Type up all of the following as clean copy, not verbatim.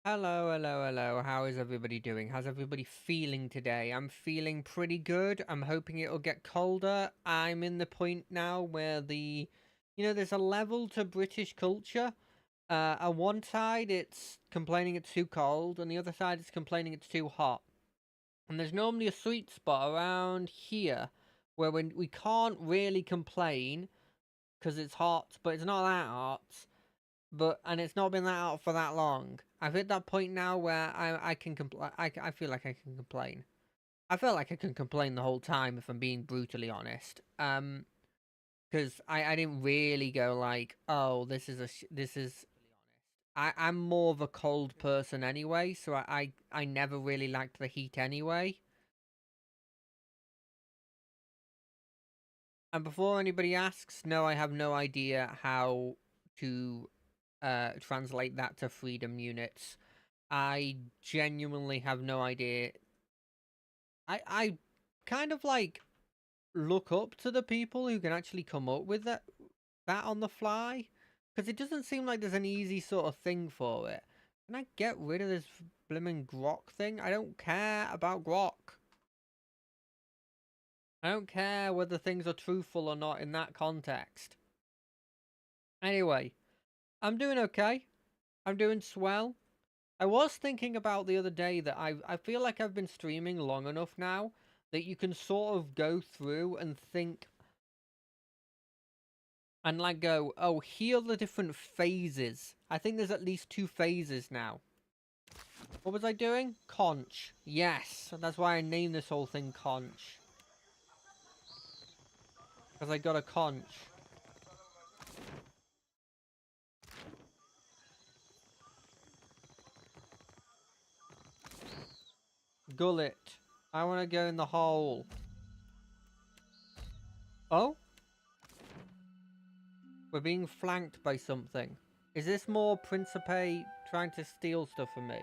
Hello, hello, hello. How is everybody doing? How's everybody feeling today? I'm feeling pretty good. I'm hoping it'll get colder. I'm in the point now where there's a level to British culture. On one side, it's complaining it's too cold, and the other side, it's complaining it's too hot. And there's normally a sweet spot around here where we can't really complain because it's hot, but it's not that hot. And it's not been that hot for that long. I've hit that point now where I can complain. I feel like I can complain. I feel like I can complain the whole time if I'm being brutally honest. Because I didn't really go like, oh, this is. I'm more of a cold person anyway, so I never really liked the heat anyway. And before anybody asks, no, I have no idea how to translate that to freedom units. I genuinely have no idea. I kind of like look up to the people who can actually come up with that on the fly, because it doesn't seem like there's an easy sort of thing for it. Can I get rid of this blimmin' grok thing? I don't care about grok. I don't care whether things are truthful or not in that context. Anyway, I'm doing okay. I'm doing swell. I was thinking about the other day that I feel like I've been streaming long enough now that you can sort of go through and think and like go, oh, here are the different phases. I think there's at least 2 phases now. What was I doing? Conch. Yes, that's why I named this whole thing Conch. Because I got a conch. Gullet. I want to go in the hole. Oh? We're being flanked by something. Is this more Principe trying to steal stuff from me?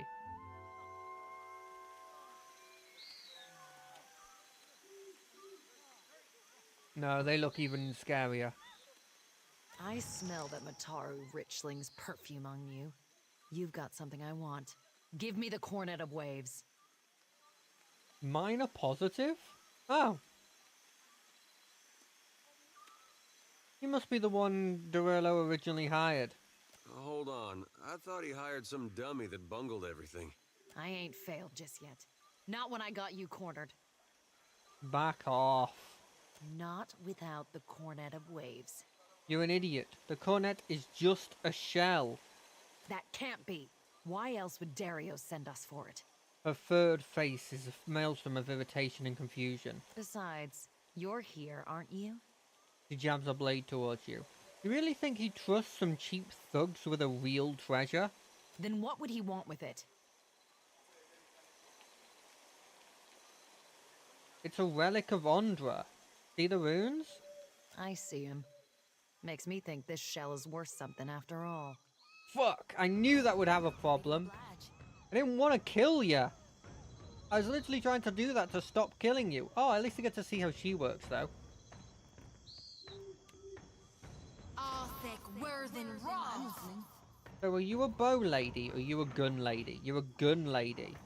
No, they look even scarier. I smell that Mataru Richling's perfume on you. You've got something I want. Give me the cornet of waves. Minor positive? Oh. You must be the one Durillo originally hired. Hold on. I thought he hired some dummy that bungled everything. I ain't failed just yet. Not when I got you cornered. Back off. Not without the cornet of waves. You're an idiot. The cornet is just a shell. That can't be. Why else would Dario send us for it? Her third face is a maelstrom of irritation and confusion. Besides, you're here, aren't you? She jabs a blade towards you. You really think he trusts some cheap thugs with a real treasure? Then what would he want with it? It's a relic of Ondra. See the runes? I see him. Makes me think this shell is worth something after all. Fuck! I knew that would have a problem. I didn't want to kill you. I was literally trying to do that to stop killing you. Oh, at least I get to see how she works, though. So, are you a bow lady or are you a gun lady? You're a gun lady.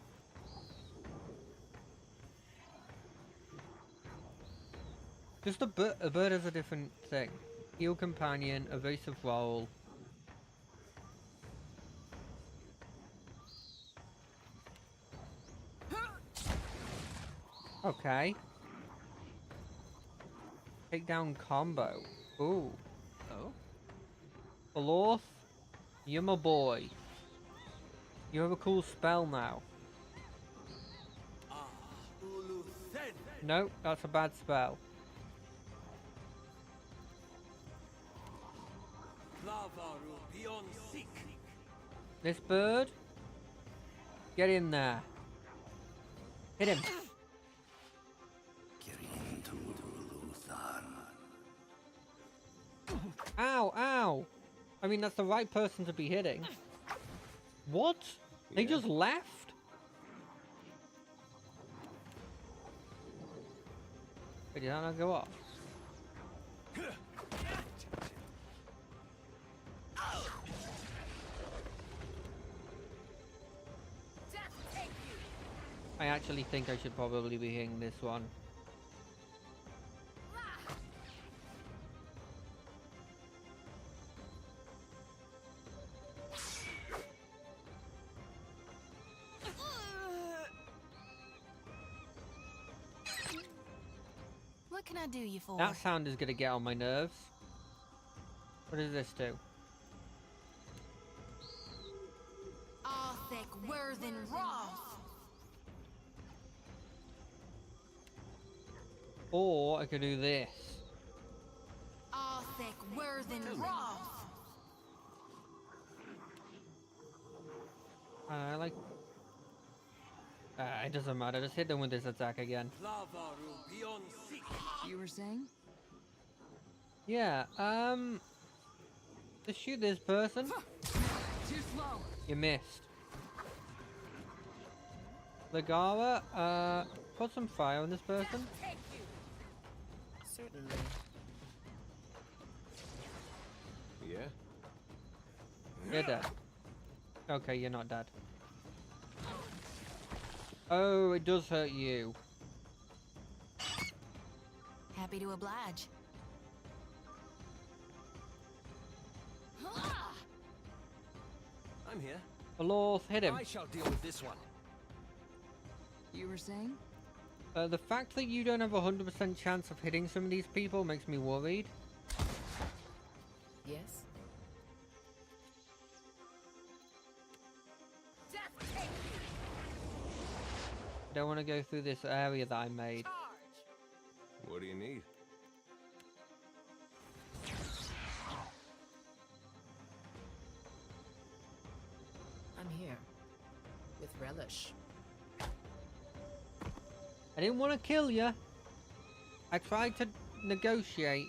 Just a bird is a different thing. Heal companion, evasive roll. Okay. Takedown combo. Ooh. Oh. Falorth, you're my boy. You have a cool spell now. No, that's a bad spell. This bird, get in there. Hit him. Ow, ow. I mean, that's the right person to be hitting. What? They just left? Wait, did that not go off? I actually think I should probably be hitting this one. What can I do you for? That sound is going to get on my nerves. What does this do? Arthek Worthen Roth. Or I could do this. Arthek Worthen Roth. I like... it doesn't matter. Just hit them with this attack again. You were saying? Yeah, to shoot this person. Too slow. You missed. Lagara, put some fire on this person. Certainly. Yeah? You're dead. Okay, you're not dead. Oh, it does hurt you. Happy to oblige. I'm here. Alorth, hit him. I shall deal with this one. You were saying? The fact that you don't have a 100% chance of hitting some of these people makes me worried. Yes. I don't want to go through this area that I made. What do you need? I'm here. With relish. I didn't want to kill you. I tried to negotiate.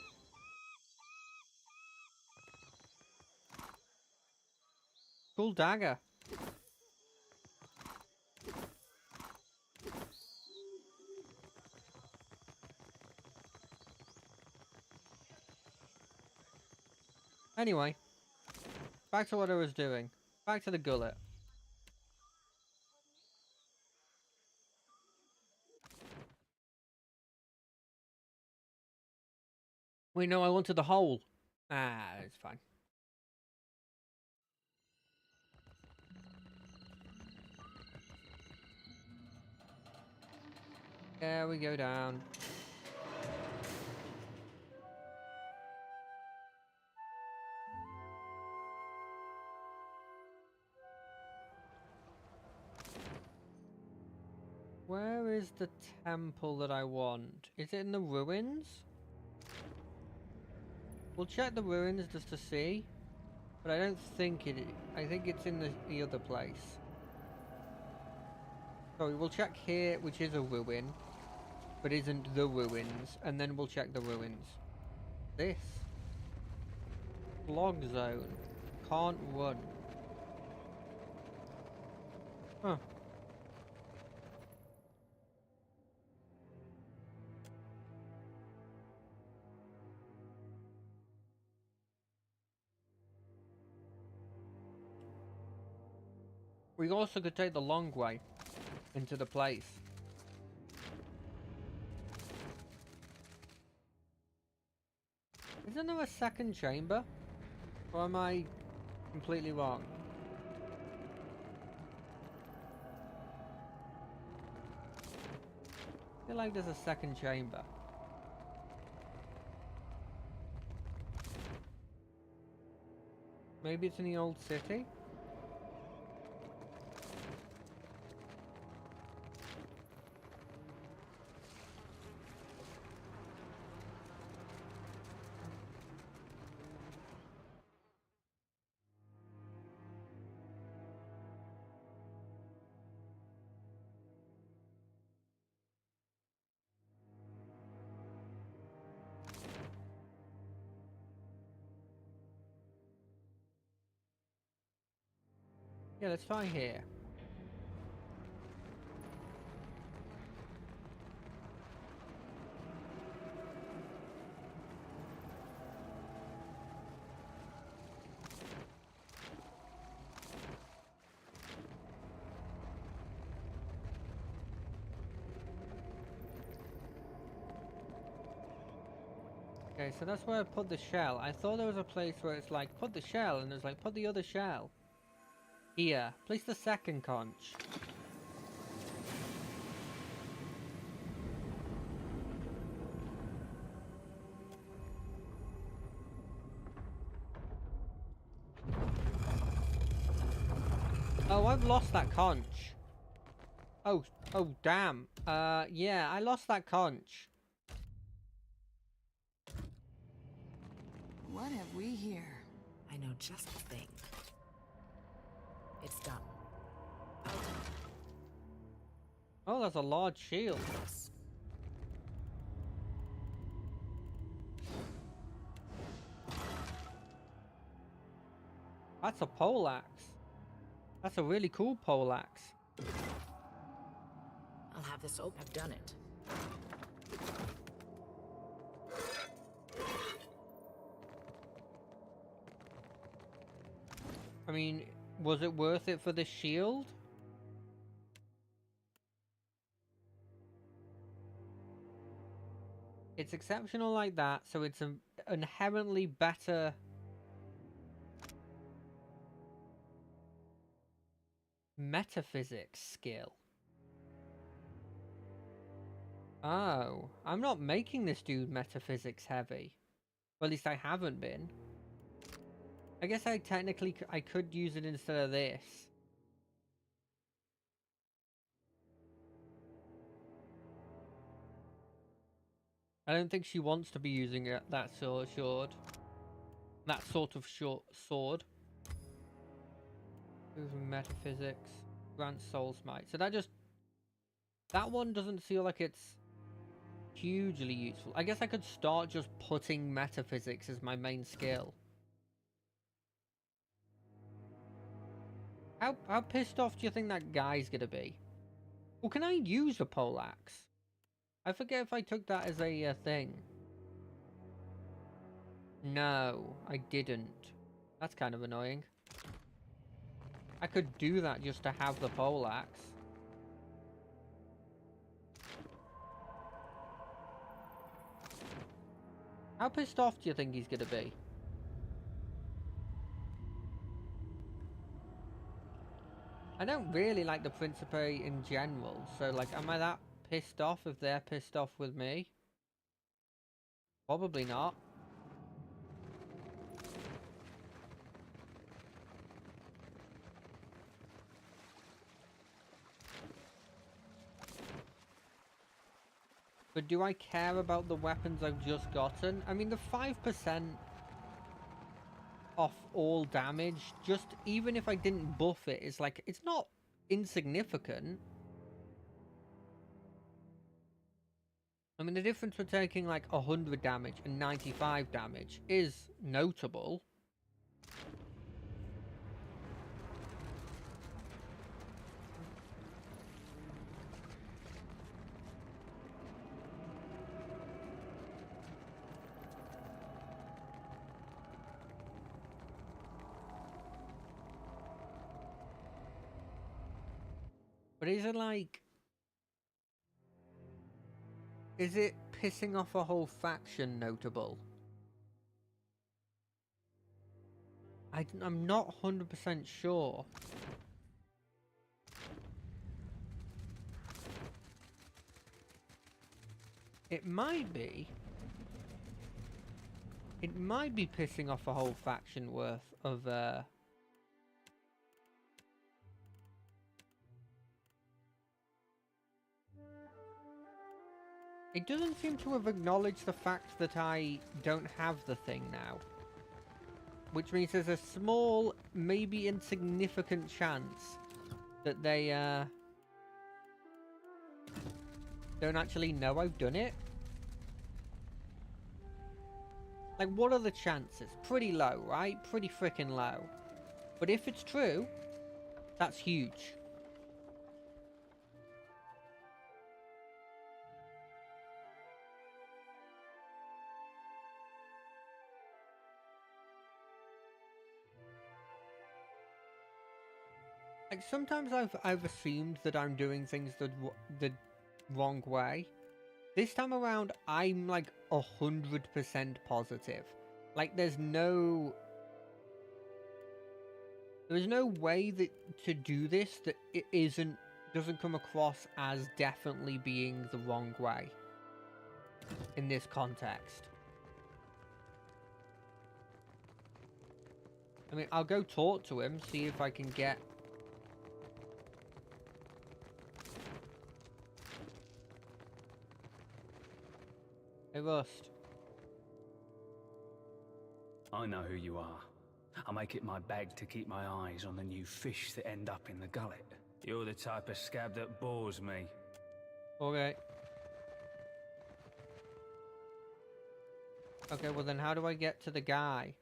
Cool dagger. Anyway, back to what I was doing. Back to the gullet. Wait, no, I wanted the hole. Ah, it's fine. There we go down. Where is the temple that I want? Is it in the ruins? We'll check the ruins just to see. But I don't think it... I think it's in the other place. Sorry, we'll check here, which is a ruin. But isn't the ruins. And then we'll check the ruins. This. Log zone. Can't run. Huh. We also could take the long way into the place. Isn't there a second chamber? Or am I completely wrong? I feel like there's a second chamber. Maybe it's in the old city? Yeah, let's try here. Okay, so that's where I put the shell. I thought there was a place where it's like, put the shell, and it's like, put the other shell. Here, place the second conch. Oh, I've lost that conch. Oh, oh, damn. Yeah, I lost that conch. What have we here? I know just the thing. It's done. Oh, that's a large shield. That's a poleaxe. That's a really cool poleaxe. I'll have this open. I've done it. I mean, was it worth it for the shield? It's exceptional like that, so it's an inherently better... metaphysics skill. Oh, I'm not making this dude metaphysics heavy. Well, at least I haven't been. I guess I technically I could use it instead of this. I don't think she wants to be using that sort of short sword. Metaphysics, grant soul smite. So that one doesn't feel like it's hugely useful. I guess I could start just putting metaphysics as my main skill. How pissed off do you think that guy's gonna be? Well, can I use a poleaxe? I forget if I took that as a thing. No, I didn't. That's kind of annoying. I could do that just to have the poleaxe. How pissed off do you think he's gonna be? I don't really like the Principe in general, so like, am I that pissed off if they're pissed off with me? Probably not. But do I care about the weapons I've just gotten? I mean, the 5% off all damage, just even if I didn't buff it, it's like, it's not insignificant. I mean, the difference for taking like 100 damage and 95 damage is notable. But is it like... is it pissing off a whole faction notable? I'm not 100% sure. It might be. It might be pissing off a whole faction worth of, It doesn't seem to have acknowledged the fact that I don't have the thing now. Which means there's a small, maybe insignificant chance that they, don't actually know I've done it. Like, what are the chances? Pretty low, right? Pretty freaking low. But if it's true, that's huge. Like, sometimes I've assumed that I'm doing things the wrong way. This time around, I'm like 100% positive. Like, there's no way that to do this that it doesn't come across as definitely being the wrong way in this context. I mean, I'll go talk to him, see if I can get... Hey, Rust. I know who you are. I make it my bag to keep my eyes on the new fish that end up in the gullet. You're the type of scab that bores me. Okay. Okay, well then how do I get to the guy?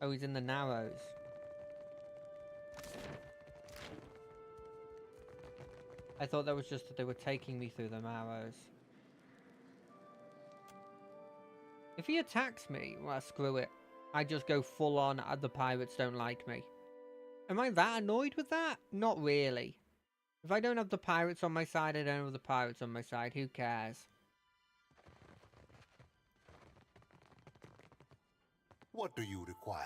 Oh, he's in the Narrows. I thought that was just that they were taking me through the Narrows. If he attacks me, well, screw it. I just go full on, the pirates don't like me. Am I that annoyed with that? Not really. If I don't have the pirates on my side, I don't have the pirates on my side. Who cares? What do you require?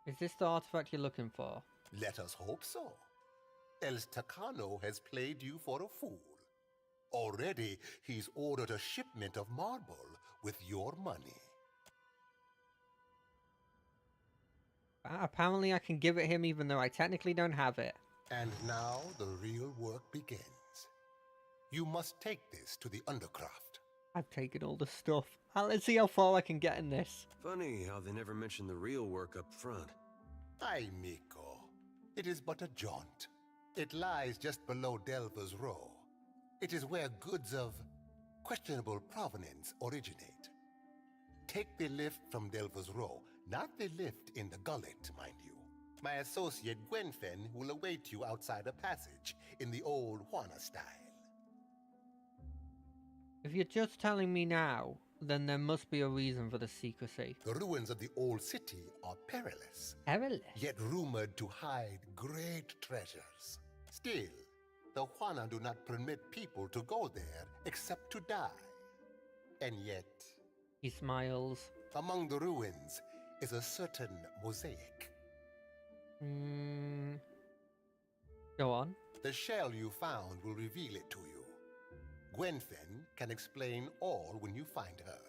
Is this the artifact you're looking for? Let us hope so. Else Takano has played you for a fool. Already, he's ordered a shipment of marble with your money. Apparently I can give it him even though I technically don't have it. And now the real work begins. You must take this to the Undercraft. I've taken all the stuff. Let's see how far I can get in this. Funny how they never mention the real work up front. Ay, Miko. It is but a jaunt. It lies just below Delver's Row. It is where goods of questionable provenance originate. Take the lift from Delver's Row, not the lift in the gullet, mind you. My associate Gwenfen will await you outside a passage in the old Juana style. If you're just telling me now, then there must be a reason for the secrecy. The ruins of the old city are perilous, Perilous? yet rumored to hide great treasures. Still, the Juana do not permit people to go there except to die. And yet, He smiles. among the ruins is a certain mosaic. Go on. The shell you found will reveal it to you. Gwenfen can explain all when you find her.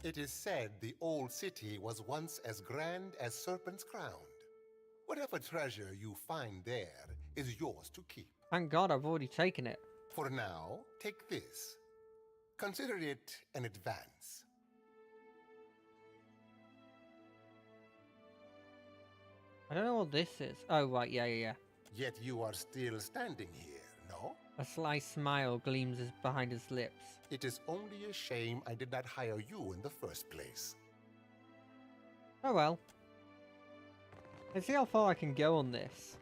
It is said the old city was once as grand as Serpent's Crown. Whatever treasure you find there is yours to keep. Thank God I've already taken it. For now, take this. Consider it an advance. I don't know what this is. Oh, right, yeah. Yet you are still standing here, no? A sly smile gleams behind his lips. It is only a shame I did not hire you in the first place. Oh well. Let's see how far I can go on this.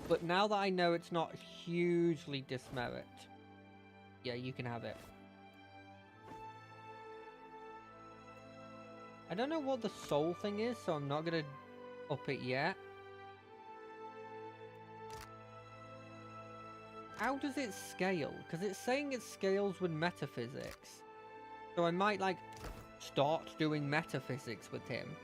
But now that I know it's not hugely dismerit, yeah, you can have it. I don't know what the soul thing is, so I'm not gonna up it yet. How does it scale? Because it's saying it scales with metaphysics. So I might, like, start doing metaphysics with him.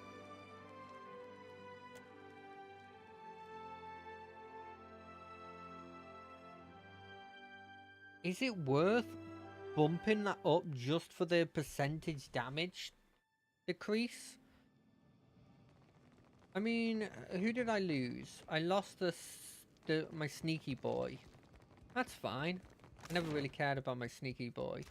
Is it worth bumping that up just for the percentage damage decrease? I mean, who did I lose? I lost my sneaky boy. That's fine. I never really cared about my sneaky boy.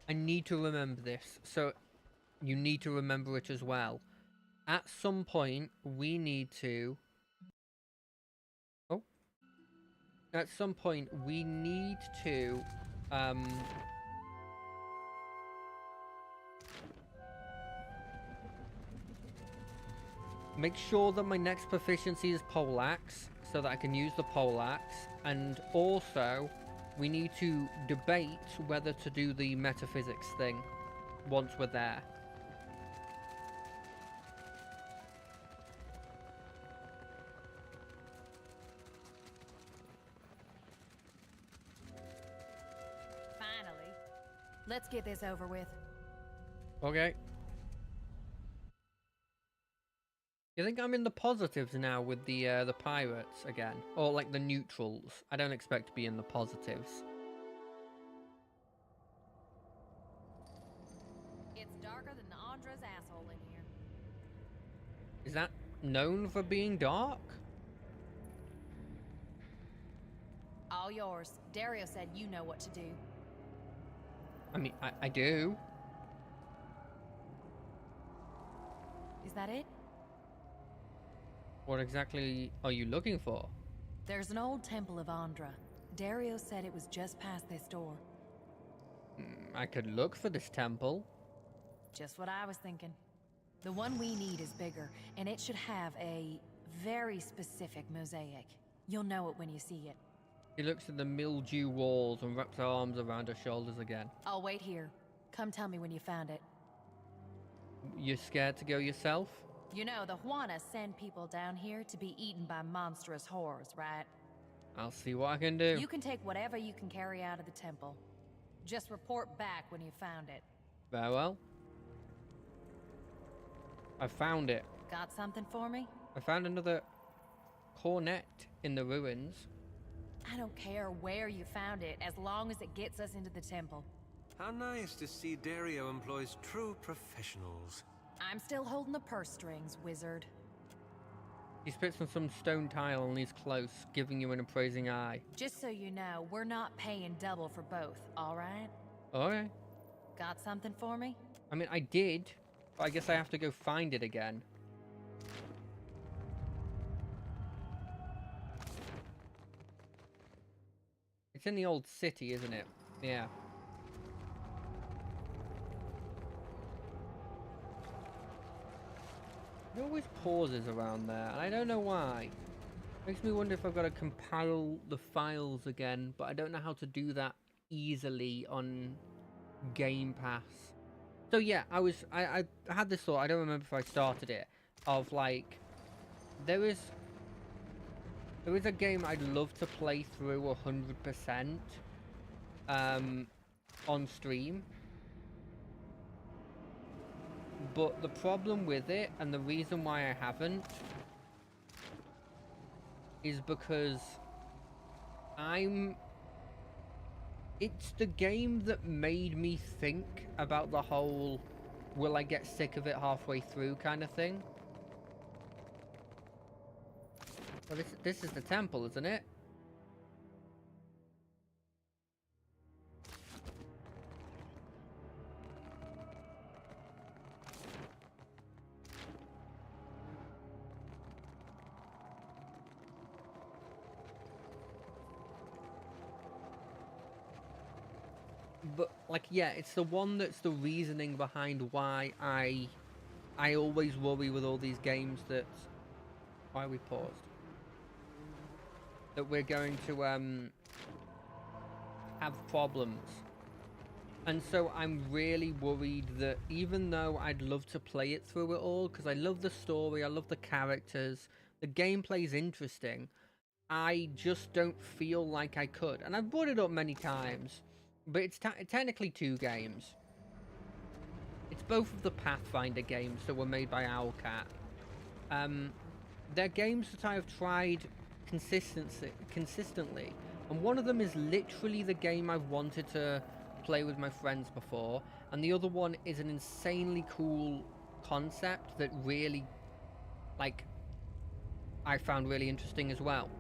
I need to remember this, so you need to remember it as well. At some point, we need to... Oh. At some point, we need to... Make sure that my next proficiency is poleaxe, so that I can use the poleaxe. And also, we need to debate whether to do the metaphysics thing once we're there. Finally. Let's get this over with. Okay. You think I'm in the positives now with the pirates again? Or like the neutrals? I don't expect to be in the positives. It's darker than Andra's asshole in here. Is that known for being dark? All yours. Dario said you know what to do. I mean, I do. Is that it? What exactly are you looking for? There's an old temple of Andra. Dario said it was just past this door. I could look for this temple. Just what I was thinking. The one we need is bigger, and it should have a very specific mosaic. You'll know it when you see it. He looks at the mildew walls and wraps her arms around her shoulders again. I'll wait here. Come tell me when you found it. You're scared to go yourself? You know, the Juana send people down here to be eaten by monstrous horrors, right? I'll see what I can do. You can take whatever you can carry out of the temple. Just report back when you found it. Very well. I found it. Got something for me? I found another cornet in the ruins. I don't care where you found it, as long as it gets us into the temple. How nice to see Dario employs true professionals. I'm still holding the purse strings, wizard. He spits on some stone tile and leans close, giving you an appraising eye. Just so you know, we're not paying double for both, alright? Alright. Got something for me? I mean, I did, but I guess I have to go find it again. It's in the old city, isn't it? Yeah. It always pauses around there, and I don't know why. Makes me wonder if I've got to compile the files again, but I don't know how to do that easily on Game Pass. So yeah, I had this thought, I don't remember if I started it, of like, there is a game I'd love to play through 100% on stream. But the problem with it, and the reason why I haven't, is because it's the game that made me think about the whole will I get sick of it halfway through kind of thing. Well, this is the temple, isn't it? But like, yeah, it's the one that's the reasoning behind why I always worry with all these games that why we paused. That we're going to have problems. And so I'm really worried that even though I'd love to play it through it all, because I love the story, I love the characters, the gameplay's interesting, I just don't feel like I could. And I've brought it up many times, but it's technically two games. It's both of the Pathfinder games that were made by Owlcat. They're games that I have tried consistently, and one of them is literally the game I've wanted to play with my friends before, and the other one is an insanely cool concept that really, like, I found really interesting as well.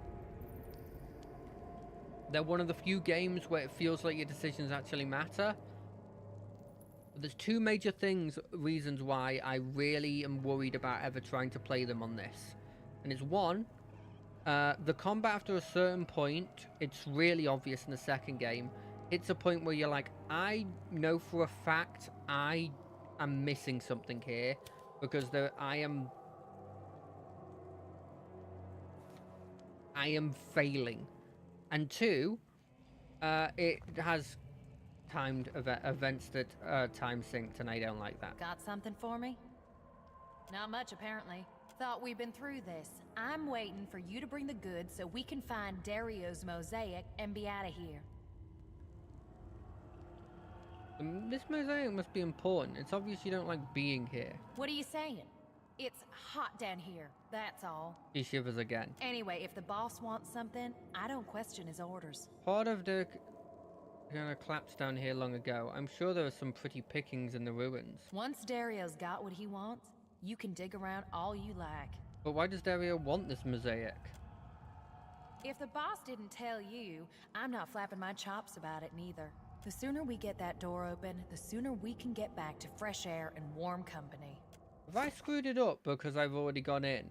They're one of the few games where it feels like your decisions actually matter. But there's two major reasons why I really am worried about ever trying to play them on this. And it's one, the combat after a certain point, it's really obvious in the second game. It's a point where you're like, I know for a fact I am missing something here, because I am I am failing. And 2, it has timed events that time synced, and I don't like that. Got something for me? Not much, apparently. Thought we'd been through this. I'm waiting for you to bring the goods so we can find Dario's mosaic and be out of here. This mosaic must be important. It's obvious you don't like being here. What are you saying? It's hot down here, that's all. He shivers again. Anyway, if the boss wants something, I don't question his orders. Part of the kind of collapsed down here long ago. I'm sure there are some pretty pickings in the ruins. Once Dario's got what he wants, you can dig around all you like. But why does Dario want this mosaic? If the boss didn't tell you, I'm not flapping my chops about it neither. The sooner we get that door open, the sooner we can get back to fresh air and warm company. Have I screwed it up because I've already gone in?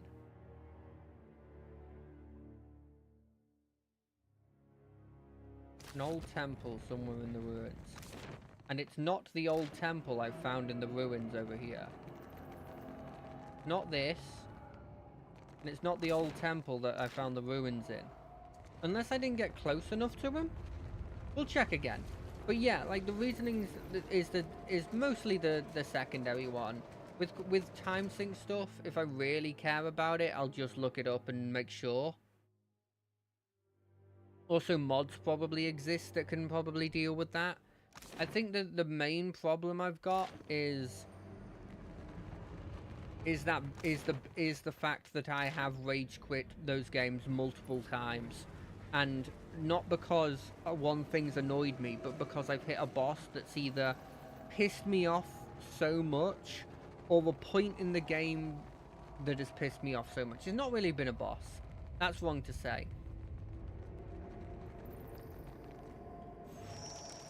An old temple somewhere in the ruins. And it's not the old temple I found in the ruins over here. Not this. And it's not the old temple that I found the ruins in. Unless I didn't get close enough to him. We'll check again. But yeah, like the reasoning is mostly the secondary one. With time sync stuff, if I really care about it, I'll just look it up and make sure. Also, mods probably exist that can probably deal with that. I think that the main problem I've got is the fact that I have rage quit those games multiple times, and not because one thing's annoyed me, but because I've hit a boss that's either pissed me off so much, or the point in the game that has pissed me off so much. It's not really been a boss. That's wrong to say.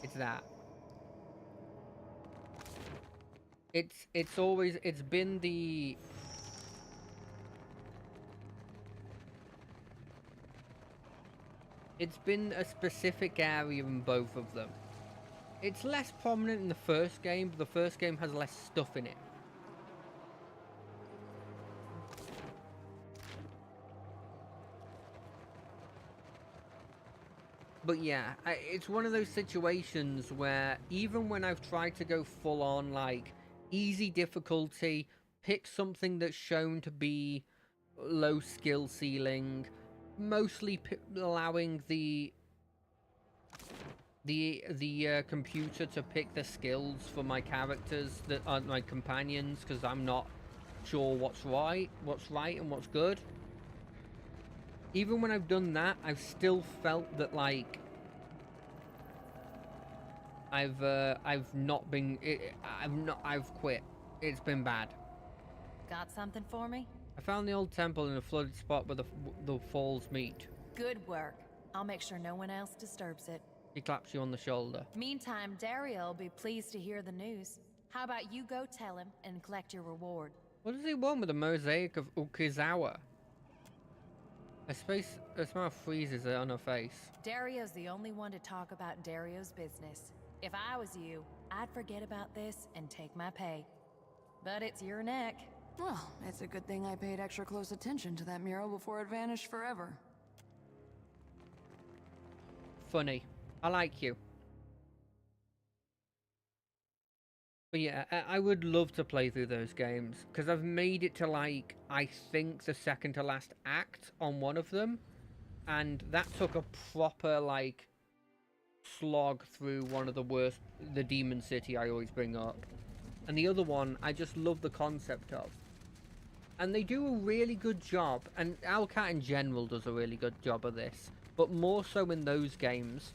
It's that. It's been the... It's been a specific area in both of them. It's less prominent in the first game, but the first game has less stuff in it. But yeah, it's one of those situations where even when I've tried to go full on, like, easy difficulty, pick something that's shown to be low skill ceiling, mostly allowing the computer to pick the skills for my characters that aren't my companions, because I'm not sure what's right and what's good. Even when I've done that, I've still felt that, like, I've quit. It's been bad. Got something for me? I found the old temple in a flooded spot where the falls meet. Good work. I'll make sure no one else disturbs it. He claps you on the shoulder. Meantime, Dario will be pleased to hear the news. How about you go tell him and collect your reward? What does he want with the mosaic of Ukizawa? A smile freezes on her face. Dario's the only one to talk about Dario's business. If I was you, I'd forget about this and take my pay. But it's your neck. Well, it's a good thing I paid extra close attention to that mural before it vanished forever. Funny. I like you. But yeah, I would love to play through those games, because I've made it to, like, I think the second to last act on one of them, and that took a proper, like, slog through one of the Demon City I always bring up. And the other one, I just love the concept of. And they do a really good job, and Alcat in general does a really good job of this, but more so in those games,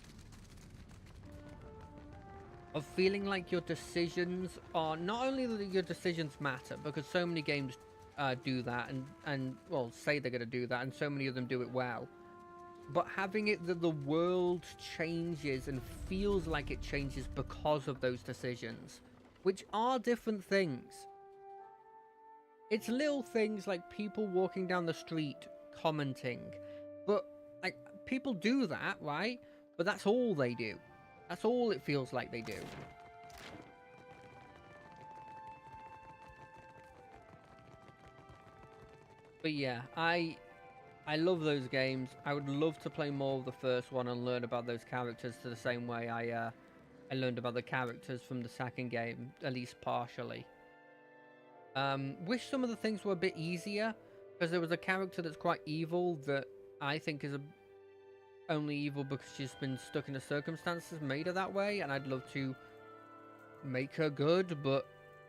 of feeling like your decisions are, not only that your decisions matter, because so many games do that, and well, say they're going to do that, and so many of them do it well, but having it that the world changes and feels like it changes because of those decisions, which are different things. It's little things like people walking down the street commenting, but, like, people do that, right? But that's all they do. That's all it feels like they do. But yeah, I I love those games. I would love to play more of the first one and learn about those characters to the same way I learned about the characters from the second game, at least partially. Wish some of the things were a bit easier, because there was a character that's quite evil that I think is only evil because she's been stuck in the circumstances made her that way, and I'd love to make her good, but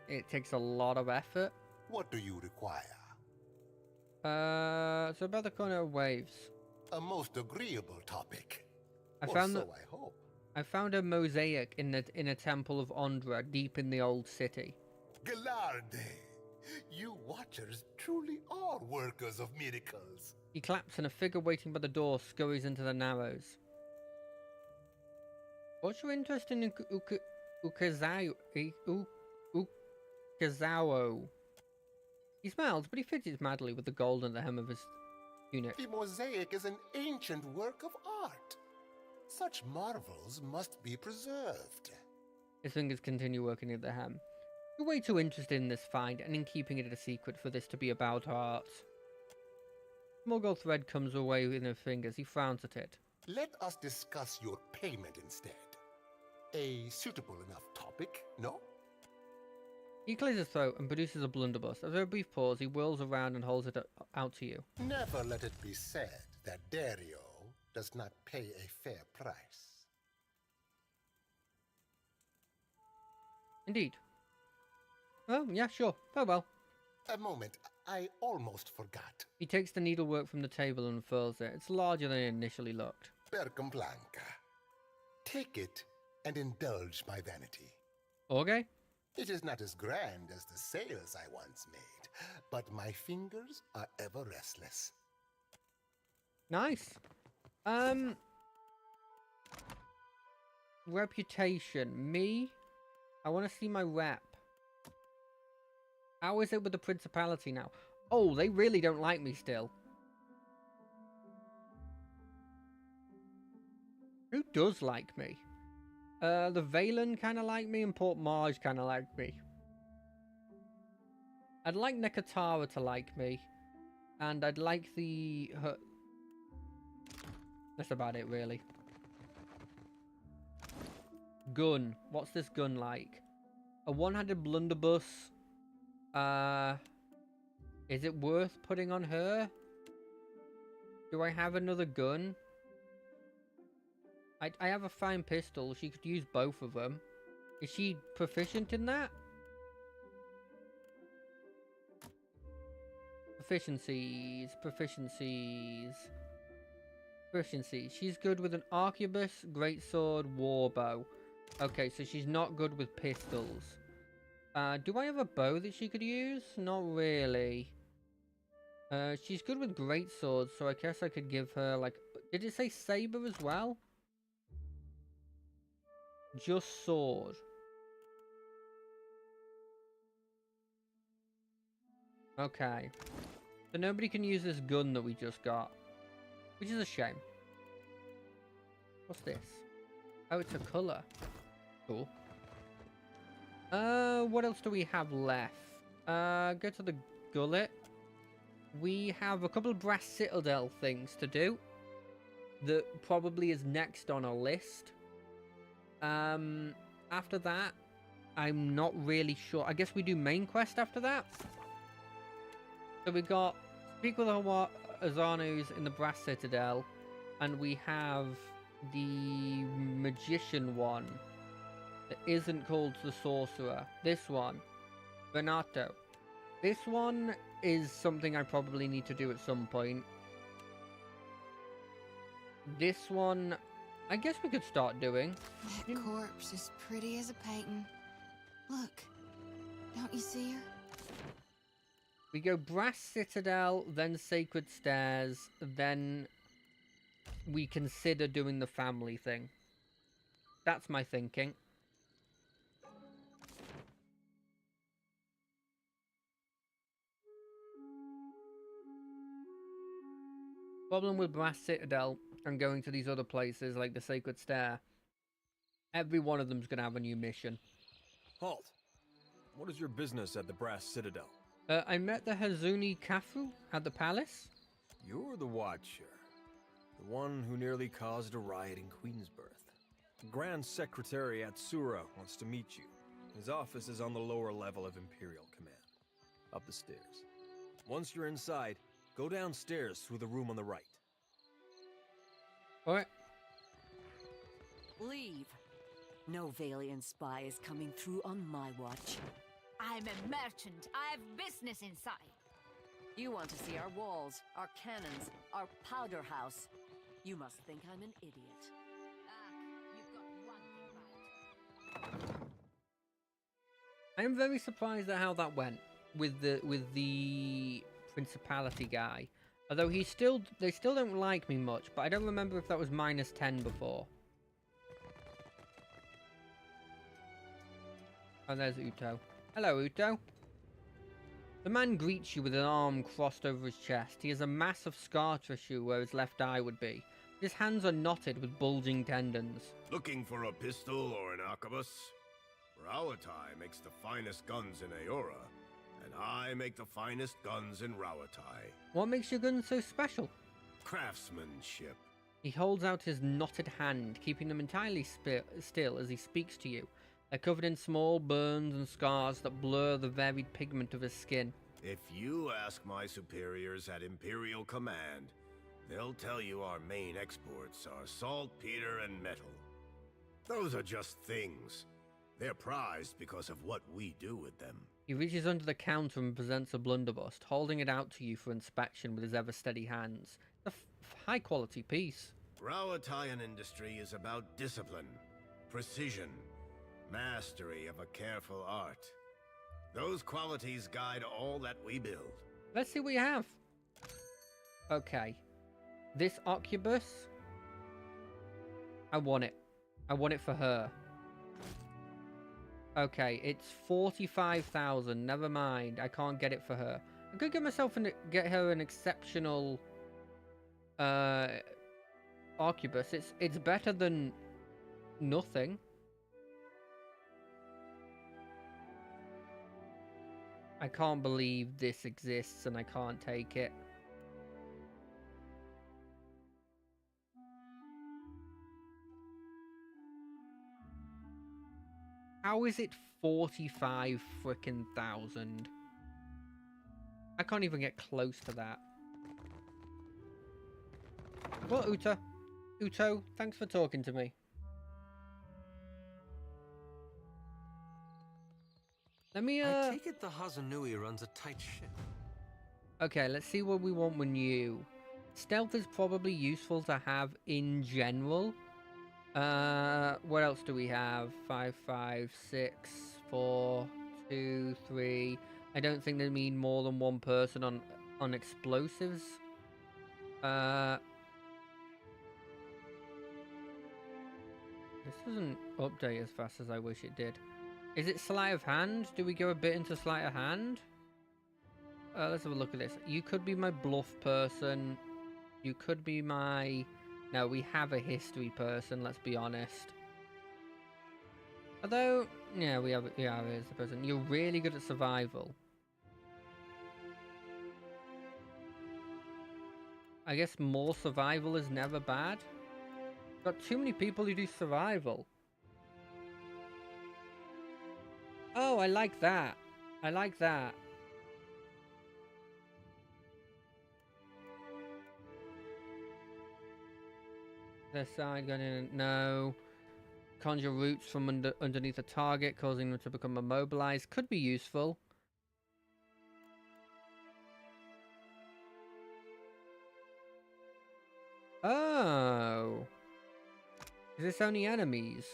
it takes a lot of effort. What do you require? So about the corner of waves. A most agreeable topic. I Or found so that I hope. I found a mosaic in a temple of Ondra, deep in the old city. Galarde, you watchers truly are workers of miracles. He claps and a figure waiting by the door scurries into the Narrows. What's your interest in Ukazawa? He smiles, but he fidgets madly with the gold in the hem of his tunic. The mosaic is an ancient work of art. Such marvels must be preserved. His fingers continue working at the hem. You're way too interested in this find and in keeping it a secret for this to be about art. Small gold thread comes away in her fingers. He frowns at it. Let us discuss your payment instead. A suitable enough topic, no? He clears his throat and produces a blunderbuss. After a brief pause, he whirls around and holds it out to you. Never let it be said that Dario does not pay a fair price. Indeed. Oh, yeah, sure. Farewell. A moment, I almost forgot. He takes the needlework from the table and unfurls it. It's larger than it initially looked. Percamblanca. Take it and indulge my vanity. Okay. It is not as grand as the sails I once made, but my fingers are ever restless. Nice. Reputation. Me? I want to see my rep. How is it with the principality now? Oh, they really don't like me still. Who does like me? The Valen kind of like me and Port Marge kind of like me. I'd like Nekatara to like me. And I'd like the... That's about it, really. Gun. What's this gun like? A one-handed blunderbuss. Is it worth putting on her? Do I have another gun? I have a fine pistol. She could use both of them. Is she proficient in that? Proficiencies. She's good with an arquebus, greatsword, warbow. Okay, so she's not good with pistols. Do I have a bow that she could use? Not really. She's good with greatswords, so I guess I could give her, like... Did it say saber as well? Just sword. Okay. So nobody can use this gun that we just got. Which is a shame. What's this? Oh, it's a colour. Cool. What else do we have left? Go to the gullet. We have a couple of brass citadel things to do. That probably is next on our list. After that, I'm not really sure. I guess we do main quest after that. So we got speak with Azanus in the Brass Citadel, and we have the magician one that isn't called the sorcerer. This one, Renato. This one is something I probably need to do at some point. This one, I guess we could start doing. That corpse is pretty as a painting. Look, don't you see her? We go Brass Citadel, then Sacred Stairs, then we consider doing the family thing. That's my thinking. Problem with Brass Citadel and going to these other places like the Sacred Stair, every one of them's going to have a new mission. Halt! What is your business at the Brass Citadel? I met the Hazuni Kafu at the palace. You're the Watcher. The one who nearly caused a riot in Queensbirth. The Grand Secretary Atsura wants to meet you. His office is on the lower level of Imperial Command. Up the stairs. Once you're inside, go downstairs through the room on the right. Alright. Leave. No Valiant spy is coming through on my watch. I'm a merchant. I have business inside. You want to see our walls, our cannons, our powder house. You must think I'm an idiot. You've got one thing right. I am very surprised at how that went with the principality guy. Although they still don't like me much, but I don't remember if that was -10 before. Oh, there's Uto. Hello, Uto. The man greets you with an arm crossed over his chest. He has a mass of scar tissue where his left eye would be. His hands are knotted with bulging tendons. Looking for a pistol or an arquebus? Rawatai makes the finest guns in Aora, and I make the finest guns in Rawatai. What makes your gun so special? Craftsmanship. He holds out his knotted hand, keeping them entirely still as he speaks to you. They're covered in small burns and scars that blur the varied pigment of his skin. If you ask my superiors at Imperial Command, they'll tell you our main exports are saltpeter and metal. Those are just things. They're prized because of what we do with them. He reaches under the counter and presents a blunderbuss, holding it out to you for inspection with his ever-steady hands. A high-quality piece. Rawatayan industry is about discipline, precision, mastery of a careful art. Those qualities guide all that we build. Let's see what you have. Okay. This Occubus. I want it. I want it for her. Okay, it's 45,000. Never mind. I can't get it for her. I could get her an exceptional Occubus. It's better than nothing. I can't believe this exists and I can't take it. How is it 45 frickin' thousand? I can't even get close to that. Well, Uto, thanks for talking to me. Let me, I take it the Hazanui runs a tight ship. Okay, let's see what we want when you... Stealth is probably useful to have in general. What else do we have? 5, 5, 6, 4, 2, 3. I don't think they mean more than one person on explosives. This doesn't update as fast as I wish it did. Is it sleight of hand? Do we go a bit into sleight of hand? Let's have a look at this. You could be my bluff person. You could be my... No, we have a history person, let's be honest. Although, yeah, we have a history person. You're really good at survival. I guess more survival is never bad. Got too many people who do survival. Oh, I like that. I like that. Their side going in. No. Conjure roots from underneath a target, causing them to become immobilized. Could be useful. Oh. Is this only enemies?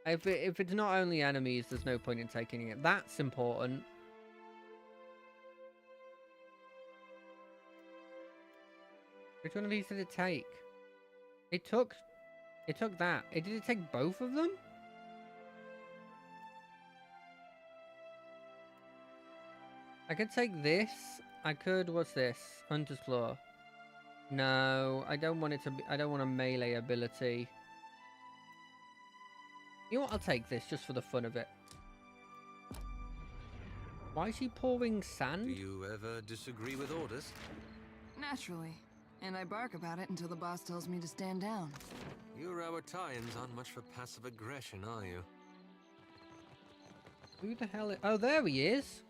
If it's not only enemies, there's no point in taking it. That's important. Which one of these did it take? It took that. Did it take both of them? I could take this. I could, what's this? Hunter's Claw. No, I don't want it to be, I don't want a melee ability. You know what, I'll take this just for the fun of it. Why is she pouring sand? Do you ever disagree with orders? Naturally. And I bark about it until the boss tells me to stand down. You Rawatayans aren't much for passive aggression, are you? Who the hell is... Oh, there he is.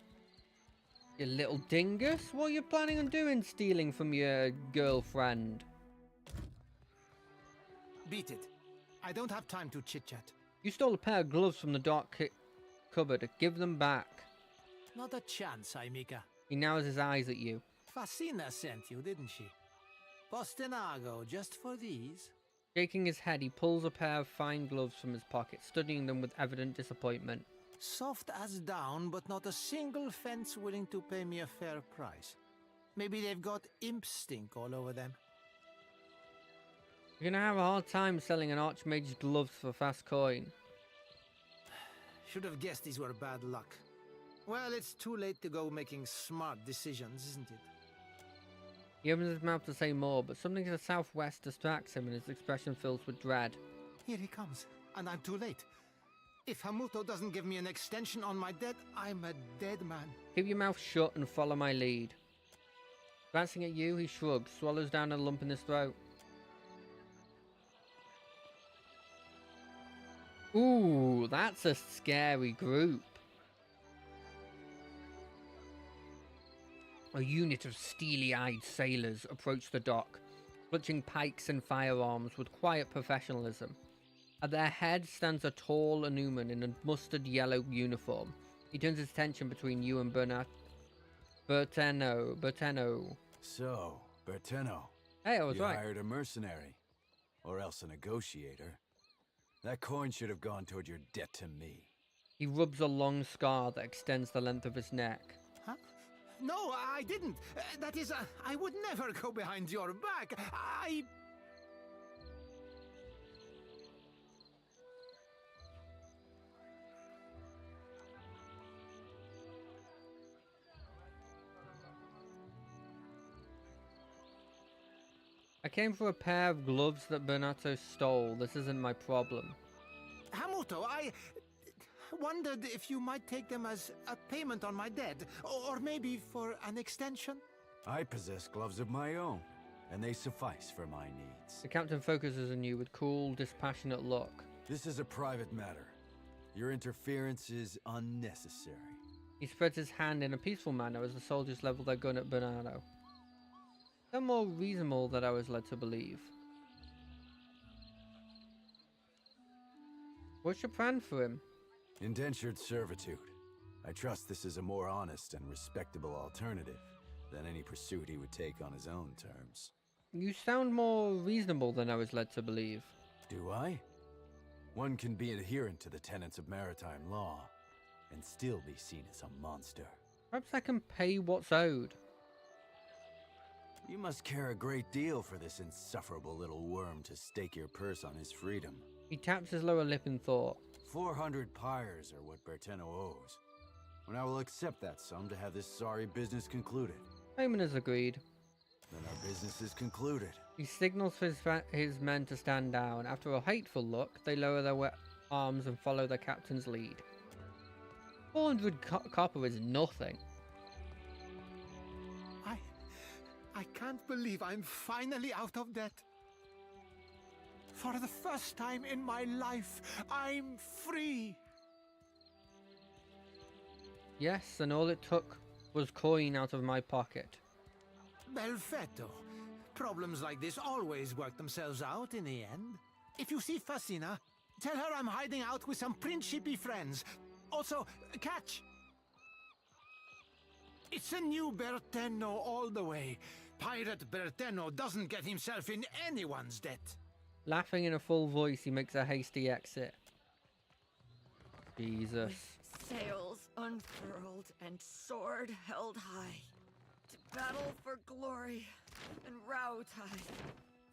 You little dingus. What are you planning on doing, stealing from your girlfriend? Beat it. I don't have time to chit-chat. You stole a pair of gloves from the dark cupboard. Give them back. Not a chance, Aimika. He narrows his eyes at you. Fascina sent you, didn't she? Postinago, just for these? Shaking his head, he pulls a pair of fine gloves from his pocket, studying them with evident disappointment. Soft as down, but not a single fence willing to pay me a fair price. Maybe they've got imp stink all over them. You're gonna have a hard time selling an Archmage's gloves for fast coin. Should have guessed these were bad luck. Well, it's too late to go making smart decisions, isn't it? He opens his mouth to say more, but something to the southwest distracts him and his expression fills with dread. Here he comes, and I'm too late. If Hamuto doesn't give me an extension on my debt, I'm a dead man. Keep your mouth shut and follow my lead. Glancing at you, he shrugs, swallows down a lump in his throat. Ooh, that's a scary group. A unit of steely-eyed sailors approach the dock, clutching pikes and firearms with quiet professionalism. At their head stands a tall Anuman in a mustard yellow uniform. He turns his attention between you and Berteno. So, Berteno. Hey, I was you right. hired a mercenary. Or else a negotiator. That coin should have gone toward your debt to me. He rubs a long scar that extends the length of his neck. Huh? No, I didn't. That is, I would never go behind your back. I came for a pair of gloves that Bernato stole. This isn't my problem. Hamuto, I wondered if you might take them as a payment on my debt, or maybe for an extension? I possess gloves of my own, and they suffice for my needs. The captain focuses on you with cool, dispassionate look. This is a private matter. Your interference is unnecessary. He spreads his hand in a peaceful manner as the soldiers level their gun at Bernardo. No more reasonable than I was led to believe. What's your plan for him? Indentured servitude. I trust this is a more honest and respectable alternative than any pursuit he would take on his own terms. You sound more reasonable than I was led to believe. Do I? One can be adherent to the tenets of maritime law and still be seen as a monster. Perhaps I can pay what's owed. You must care a great deal for this insufferable little worm to stake your purse on his freedom. He taps his lower lip in thought. 400 pyres are what Berteno owes, and I will accept that sum to have this sorry business concluded. Payment is agreed. Then our business is concluded. He signals for his men to stand down. After a hateful look, they lower their arms and follow their captain's lead. 400 copper is nothing. I can't believe I'm finally out of debt. For the first time in my life, I'm free. Yes, and all it took was coin out of my pocket. Perfetto. Problems like this always work themselves out in the end. If you see Fascina, tell her I'm hiding out with some principi friends. Also, catch! It's a new Berteno all the way. Pirate Berteno doesn't get himself in anyone's debt. Laughing in a full voice, he makes a hasty exit. Jesus. With sails unfurled and sword held high, to battle for glory and Rautai.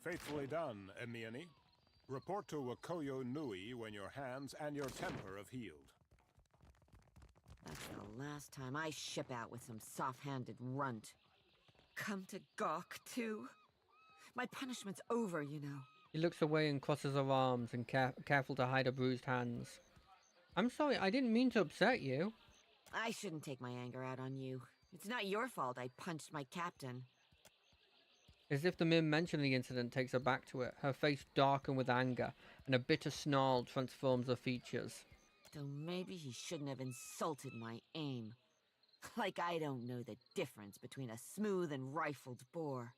Faithfully done, Emiani. Report to Wakoyo Nui when your hands and your temper have healed. That's the last time I ship out with some soft-handed runt. Come to gawk, too? My punishment's over, you know. He looks away and crosses her arms and careful to hide her bruised hands. I'm sorry, I didn't mean to upset you. I shouldn't take my anger out on you. It's not your fault I punched my captain. As if the mere mention of the incident takes her back to it, her face darkened with anger, and a bitter snarl transforms her features. Though maybe he shouldn't have insulted my aim. Like I don't know the difference between a smooth and rifled bore.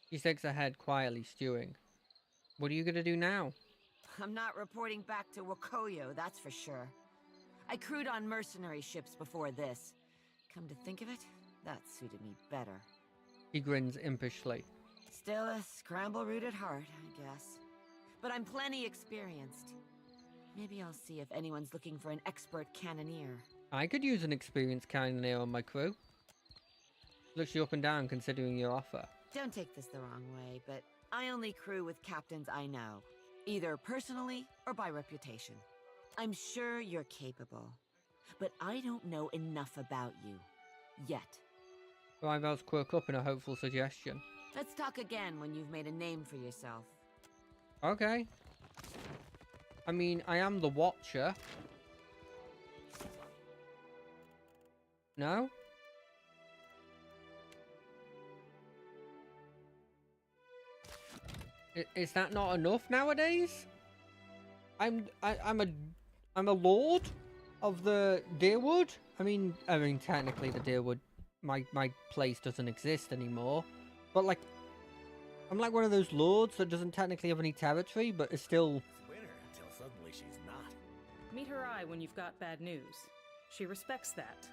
She shakes her head quietly, stewing. What are you gonna do now? I'm not reporting back to Wakoyo, that's for sure. I crewed on mercenary ships before this. Come to think of it, that suited me better. He grins impishly. Still a scramble root at heart, I guess. But I'm plenty experienced. Maybe I'll see if anyone's looking for an expert cannoneer. I could use an experienced cannoneer on my crew. Looks you up and down considering your offer. Don't take this the wrong way, but I only crew with captains I know. Either personally or by reputation. I'm sure you're capable. But I don't know enough about you. Yet. Her eyebrows quirk up in a hopeful suggestion. Let's talk again when you've made a name for yourself. Okay. I mean, I am the Watcher. No? Is that not enough nowadays? I'm a lord of the Deerwood. I mean technically the Deerwood, my place doesn't exist anymore. But like, I'm like one of those lords that doesn't technically have any territory, but is still. Winner until suddenly she's not. Meet her eye when you've got bad news. She respects that.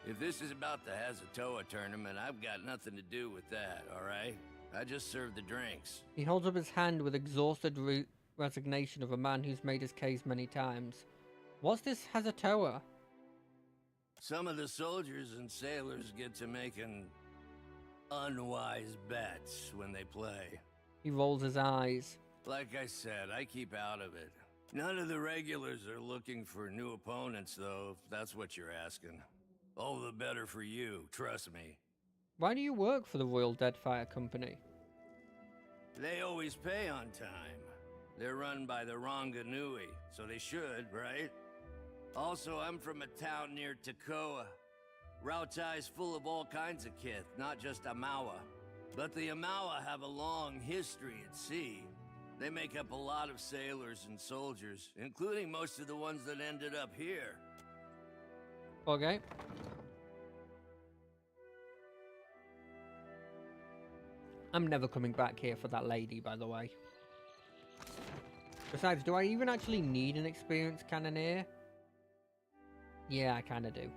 If this is about the Hazatoa tournament, I've got nothing to do with that, alright? I just serve the drinks. He holds up his hand with exhausted resignation of a man who's made his case many times. What's this Hazatoa? Some of the soldiers and sailors get to making unwise bets when they play. He rolls his eyes. Like I said, I keep out of it. None of the regulars are looking for new opponents, though, if that's what you're asking. All the better for you, trust me. Why do you work for the Royal Deadfire Company? They always pay on time. They're run by the Ranganui, so they should, right? Also, I'm from a town near Takoa. Rautai's full of all kinds of kith, not just Amawa. But the Amawa have a long history at sea. They make up a lot of sailors and soldiers, including most of the ones that ended up here. Okay. I'm never coming back here for that lady, by the way. Besides, do I even actually need an experienced cannoneer? Yeah, I kinda do.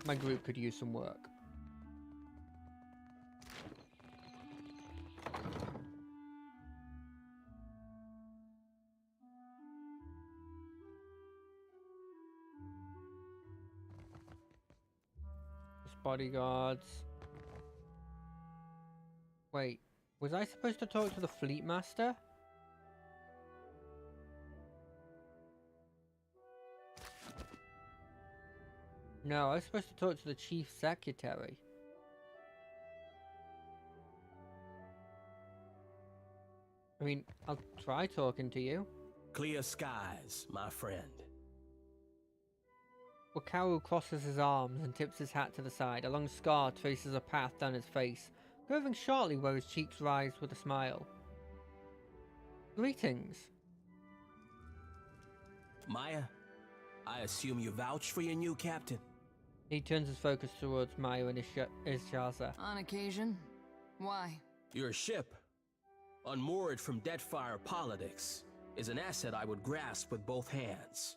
My group could use some work. Bodyguards. Wait, was I supposed to talk to the fleet master? No, I was supposed to talk to the chief secretary. I mean, I'll try talking to you. Clear skies, my friend. Wakaru crosses his arms and tips his hat to the side. A long scar traces a path down his face, curving shortly where his cheeks rise with a smile. Greetings. Maya, I assume you vouch for your new captain? He turns his focus towards Maya and Ishaza. On occasion. Why? Your ship, unmoored from Deadfire politics, is an asset I would grasp with both hands.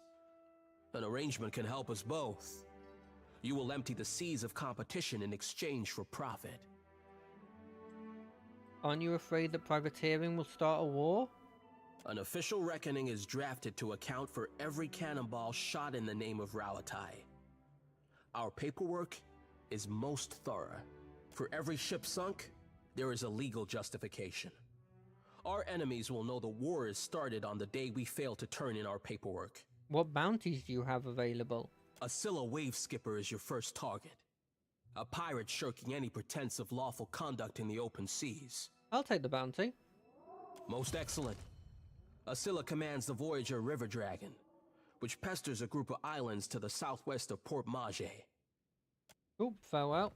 An arrangement can help us both. You will empty the seas of competition in exchange for profit. Aren't you afraid that privateering will start a war? An official reckoning is drafted to account for every cannonball shot in the name of Rauatai. Our paperwork is most thorough. For every ship sunk, there is a legal justification. Our enemies will know the war is started on the day we fail to turn in our paperwork. What bounties do you have available? A Scylla wave skipper is your first target. A pirate shirking any pretense of lawful conduct in the open seas. I'll take the bounty. Most excellent. A Scylla commands the Voyager River Dragon. which pesters a group of islands to the southwest of Port Mage. Oh, farewell.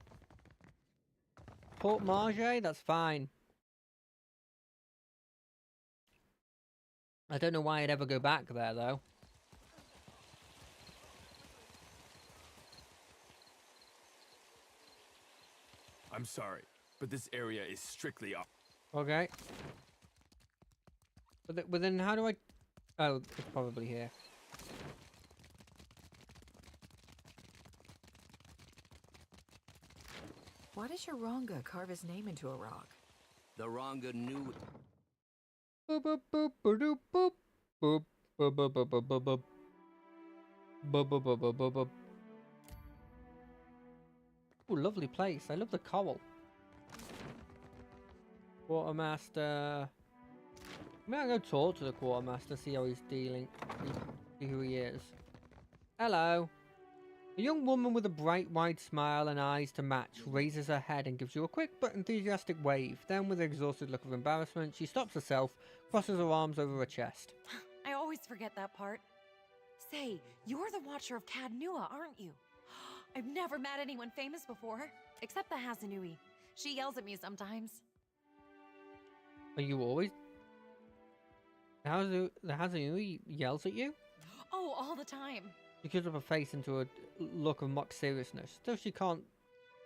Port Marge, that's fine. I don't know why I'd ever go back there, though. I'm sorry, but this area is strictly off. Okay. But then how do I... Oh, it's probably here. Why does your Ronga carve his name into a rock? The Ronga Nui. Boop, boop, boop, boop, boop, boop, boop, boop, boop, boop, boop, boop. Boop, boop, boop, boop, boop, boop. Ooh, lovely place. I love the cowl. Quartermaster. May I go talk to the quartermaster, see how he's dealing, see who he is. Hello. A young woman with a bright, wide smile and eyes to match raises her head and gives you a quick but enthusiastic wave. Then, with an exhausted look of embarrassment, she stops herself, crosses her arms over her chest. I always forget that part. Say, you're the Watcher of Cadnua, aren't you? I've never met anyone famous before, except the Hazanui. She yells at me sometimes. Are you always... The Hazanui yells at you? Oh, all the time. She gives up her face into a look of mock seriousness, though she can't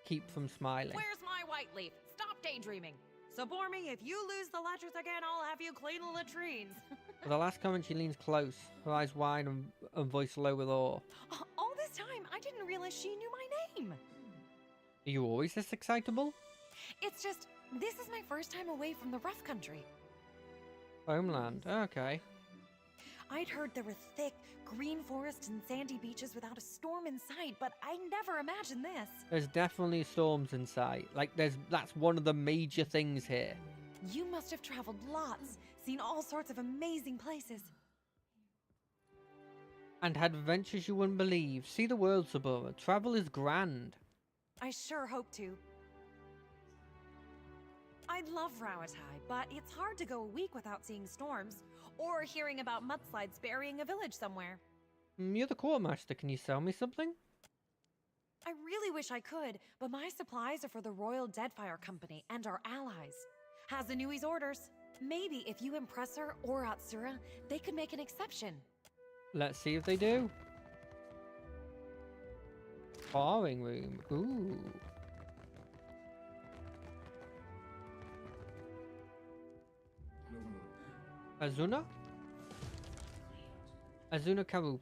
keep from smiling. Where's my white leaf? Stop daydreaming. So, Bormy, if you lose the ledgers again, I'll have you clean the latrines. For the last comment, she leans close, her eyes wide and voice low with awe. All this time, I didn't realize she knew my name. Are you always this excitable? It's just, this is my first time away from the rough country. Homeland, okay. I'd heard there were thick, green forests and sandy beaches without a storm in sight, but I never imagined this. There's definitely storms in sight. Like, that's one of the major things here. You must have traveled lots, seen all sorts of amazing places. And had adventures you wouldn't believe. See the world, Sabura. Travel is grand. I sure hope to. I love Rawatai, but it's hard to go a week without seeing storms, or hearing about mudslides burying a village somewhere. You're the quartermaster. Can you sell me something? I really wish I could, but my supplies are for the Royal Deadfire Company and our allies. Hazanui's orders. Maybe if you impress her or Atsura, they could make an exception. Let's see if they do. Barring room. Ooh. Azuna? Azuna Karu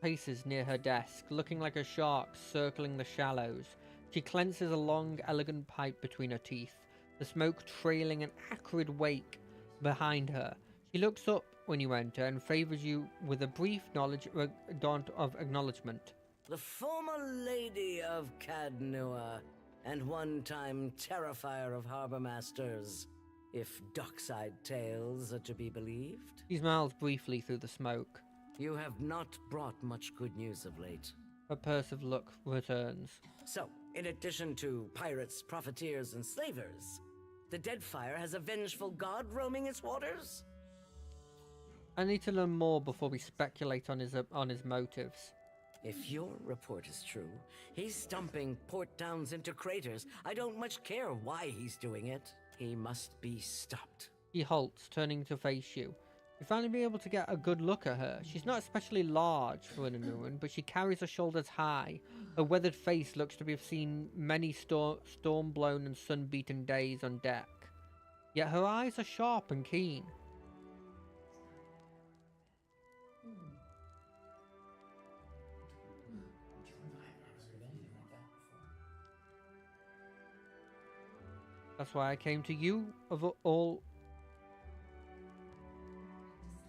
paces near her desk, looking like a shark circling the shallows. She clenches a long, elegant pipe between her teeth, the smoke trailing an acrid wake behind her. She looks up when you enter and favors you with a brief daunt of acknowledgement. The former lady of Cadnua, and one-time terrifier of harbor masters, if dockside tales are to be believed. She smiles briefly through the smoke. You have not brought much good news of late. Her pensive look returns. So, in addition to pirates, profiteers, and slavers, the Deadfire has a vengeful god roaming its waters? I need to learn more before we speculate on his motives. If your report is true, he's dumping port towns into craters. I don't much care why he's doing it. He must be stopped. He halts, turning to face you. You finally be able to get a good look at her. She's not especially large for an Inuan, but she carries her shoulders high. Her weathered face looks to have seen many storm-blown and sun-beaten days on deck. Yet her eyes are sharp and keen. That's why I came to you of all.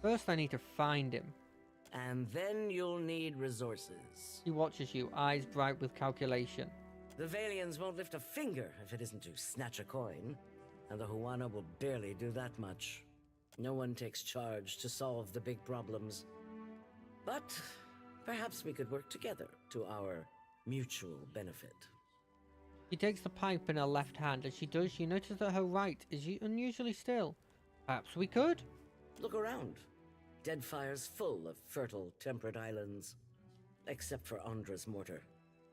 First I need to find him. And then you'll need resources. He watches you, eyes bright with calculation. The Valians won't lift a finger if it isn't to snatch a coin, and the Huana will barely do that much. No one takes charge to solve the big problems. But perhaps we could work together to our mutual benefit. She takes the pipe in her left hand. As she does, you notice that her right is unusually still. Perhaps we could? Look around. Deadfire's full of fertile, temperate islands. Except for Andra's mortar.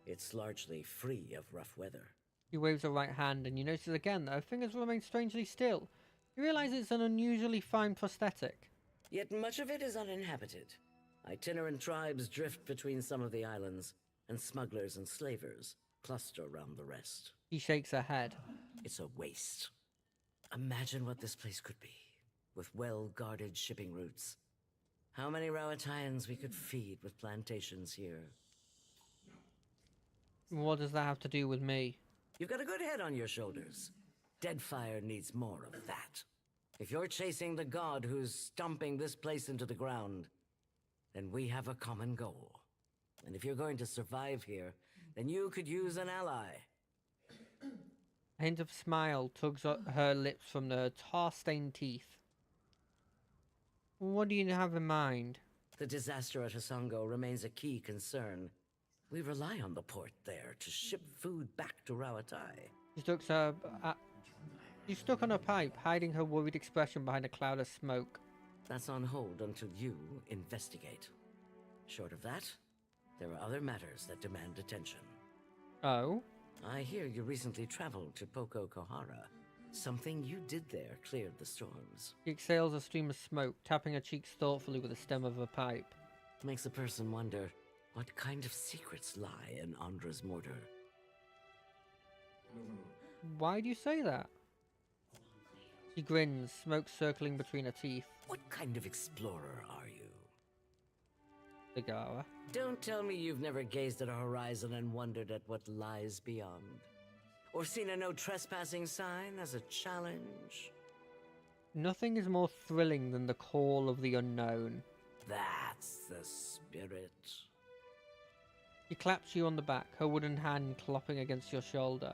It's largely free of rough weather. He waves a right hand, and you notice again that her fingers remain strangely still. You realize it's an unusually fine prosthetic. Yet much of it is uninhabited. Itinerant tribes drift between some of the islands, and smugglers and slavers cluster around the rest. He shakes her head. It's a waste. Imagine what this place could be, with well-guarded shipping routes. How many Rowataians we could feed with plantations here. What does that have to do with me? You've got a good head on your shoulders. Deadfire needs more of that. If you're chasing the god who's stomping this place into the ground, then we have a common goal. And if you're going to survive here, then you could use an ally. A hint of smile tugs at her lips from the tar-stained teeth. What do you have in mind? The disaster at Hasongo remains a key concern. We rely on the port there to ship food back to Rawatai. She's stuck on a pipe, hiding her worried expression behind a cloud of smoke. That's on hold until you investigate. Short of that, there are other matters that demand attention. Oh? I hear you recently traveled to Poko Kohara. Something you did there cleared the storms. She exhales a stream of smoke, tapping her cheeks thoughtfully with the stem of her pipe. Makes a person wonder what kind of secrets lie in Andra's mortar. Why do you say that? She grins, smoke circling between her teeth. What kind of explorer are you? Ligara. Don't tell me you've never gazed at a horizon and wondered at what lies beyond. Or seen a no trespassing sign as a challenge. Nothing is more thrilling than the call of the unknown. That's the spirit. She claps you on the back, her wooden hand clopping against your shoulder.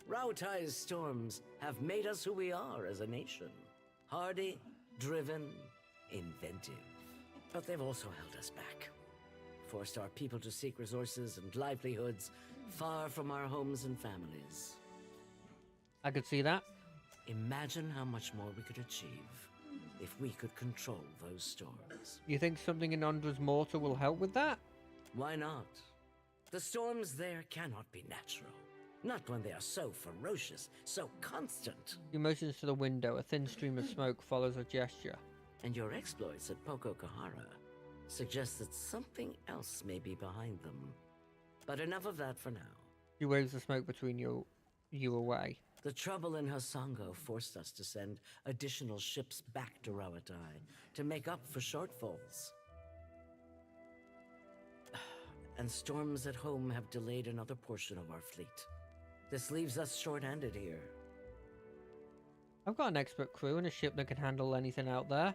Rautai's storms have made us who we are as a nation. Hardy, driven, inventive. But they've also held us back. Forced our people to seek resources and livelihoods far from our homes and families. I could see that. Imagine how much more we could achieve if we could control those storms. You think something in Andra's mortar will help with that? Why not? The storms there cannot be natural. Not when they are so ferocious, so constant. He motions to the window. A thin stream of smoke follows her gesture. And your exploits at Poko Kohara suggest that something else may be behind them. But enough of that for now. He waves the smoke between you away. The trouble in Hasongo forced us to send additional ships back to Rawatai to make up for shortfalls. And storms at home have delayed another portion of our fleet. This leaves us short-handed here. I've got an expert crew and a ship that can handle anything out there.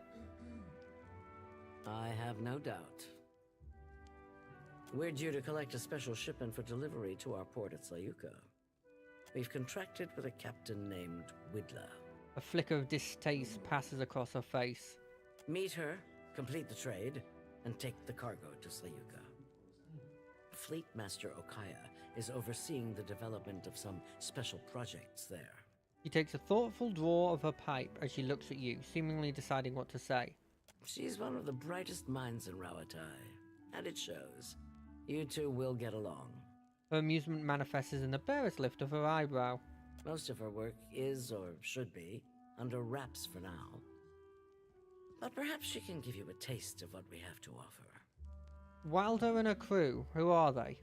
I have no doubt. We're due to collect a special shipment for delivery to our port at Sayuka. We've contracted with a captain named Widla. A flicker of distaste passes across her face. Meet her, complete the trade, and take the cargo to Sayuka. Fleet Master Okaya is overseeing the development of some special projects there. She takes a thoughtful draw of her pipe as she looks at you, seemingly deciding what to say. She's one of the brightest minds in Rawatai, and it shows. You two will get along. Her amusement manifests in the barest lift of her eyebrow. Most of her work is, or should be, under wraps for now. But perhaps she can give you a taste of what we have to offer. Wilder and her crew, who are they?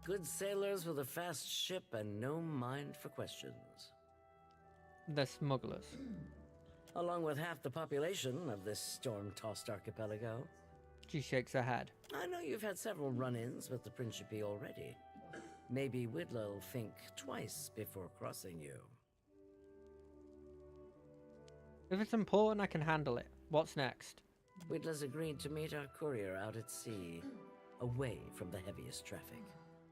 Good sailors with a fast ship and no mind for questions. They're smugglers. Along with half the population of this storm-tossed archipelago. She shakes her head. I know you've had several run-ins with the Principe already. Maybe Widla will think twice before crossing you. If it's important, I can handle it. What's next? Widla's agreed to meet our courier out at sea, away from the heaviest traffic.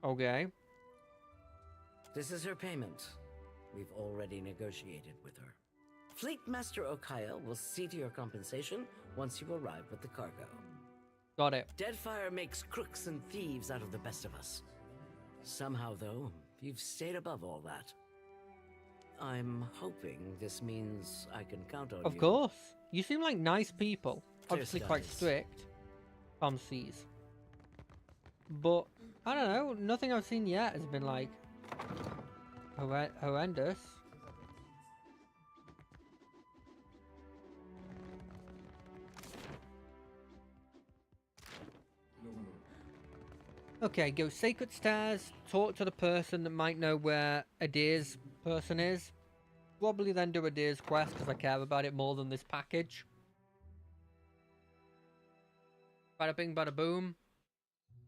Okay. This is her payment. We've already negotiated with her. Fleet Master Okaya will see to your compensation once you arrive with the cargo. Got it. Deadfire makes crooks and thieves out of the best of us. Somehow, though, you've stayed above all that. I'm hoping this means I can count on you. Of course. You seem like nice people. Obviously quite skies. strict. Seas. But, I don't know, nothing I've seen yet has been like horrendous. Okay, go Sacred Stairs, talk to the person that might know where Adir's person is. Probably then do Adir's quest because I care about it more than this package. Bada bing, bada boom.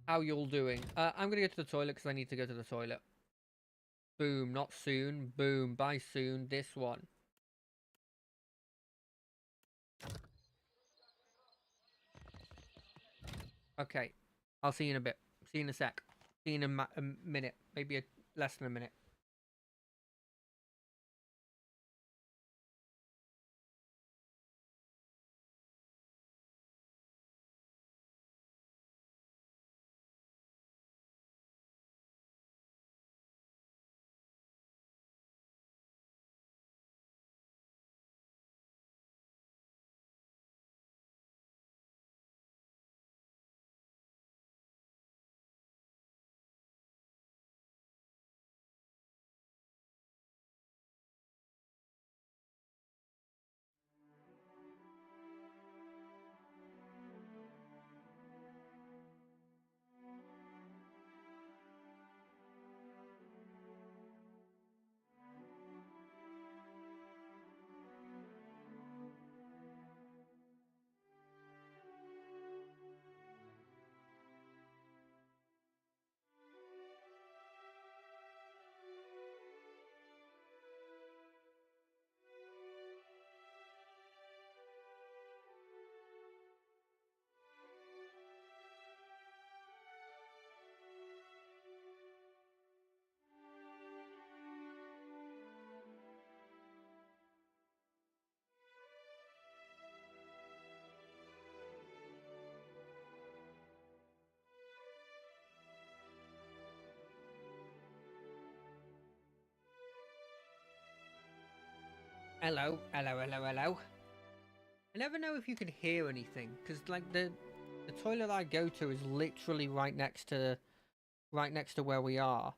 How y'all doing? I'm gonna go to the toilet because I need to go to the toilet. Boom, not soon. Boom, bye soon. This one. Okay, I'll see you in a bit. See you in a sec. See you in a minute. Maybe less than a minute. Hello, hello, hello, hello. I never know if you can hear anything because, like, the toilet I go to is literally right next to where we are,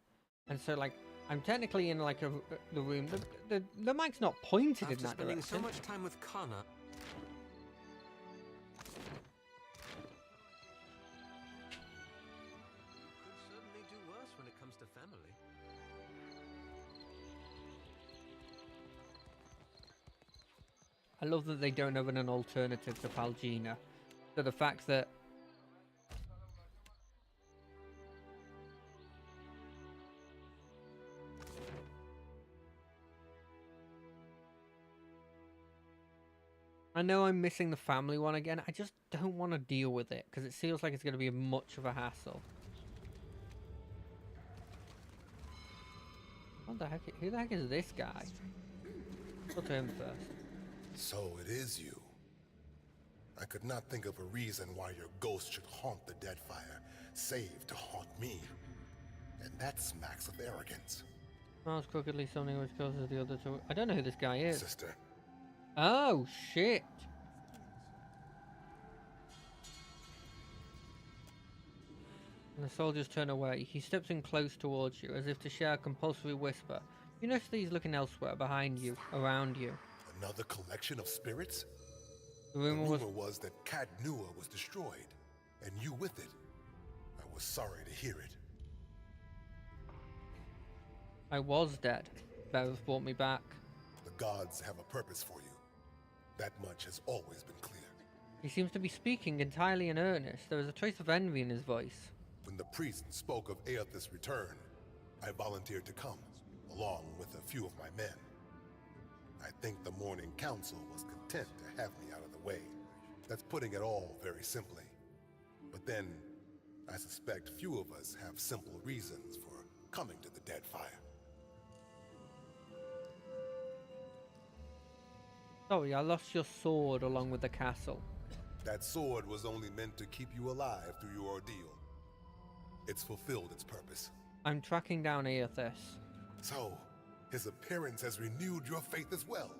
and so like I'm technically in like the room. The mic's not pointed in that spending direction. so much time with Kana. Could certainly do worse when it comes to family. I love that they don't have an alternative to Palgina. So the fact that I know I'm missing the family one again. I just don't want to deal with it because it feels like it's going to be much of a hassle. What the heck? Who the heck is this guy? Talk to him first. So it is you. I could not think of a reason why your ghost should haunt the Deadfire, save to haunt me. And that smacks of arrogance. Smiles crookedly, something which causes the other to... I don't know who this guy is. Sister. Oh, shit. And the soldiers turn away. He steps in close towards you, as if to share a compulsory whisper. You notice that he's looking elsewhere, behind you, around you. Another collection of spirits? The rumor was that Cat Nua was destroyed, and you with it. I was sorry to hear it. I was dead. Bev brought me back. The gods have a purpose for you. That much has always been clear. He seems to be speaking entirely in earnest. There is a trace of envy in his voice. When the priest spoke of Aethys' return, I volunteered to come, along with a few of my men. I think the Morning Council was content to have me out of the way. That's putting it all very simply. But then, I suspect few of us have simple reasons for coming to the Deadfire. Sorry, I lost your sword along with the castle. That sword was only meant to keep you alive through your ordeal. It's fulfilled its purpose. I'm tracking down Aethys. So, His appearance has renewed your faith as well.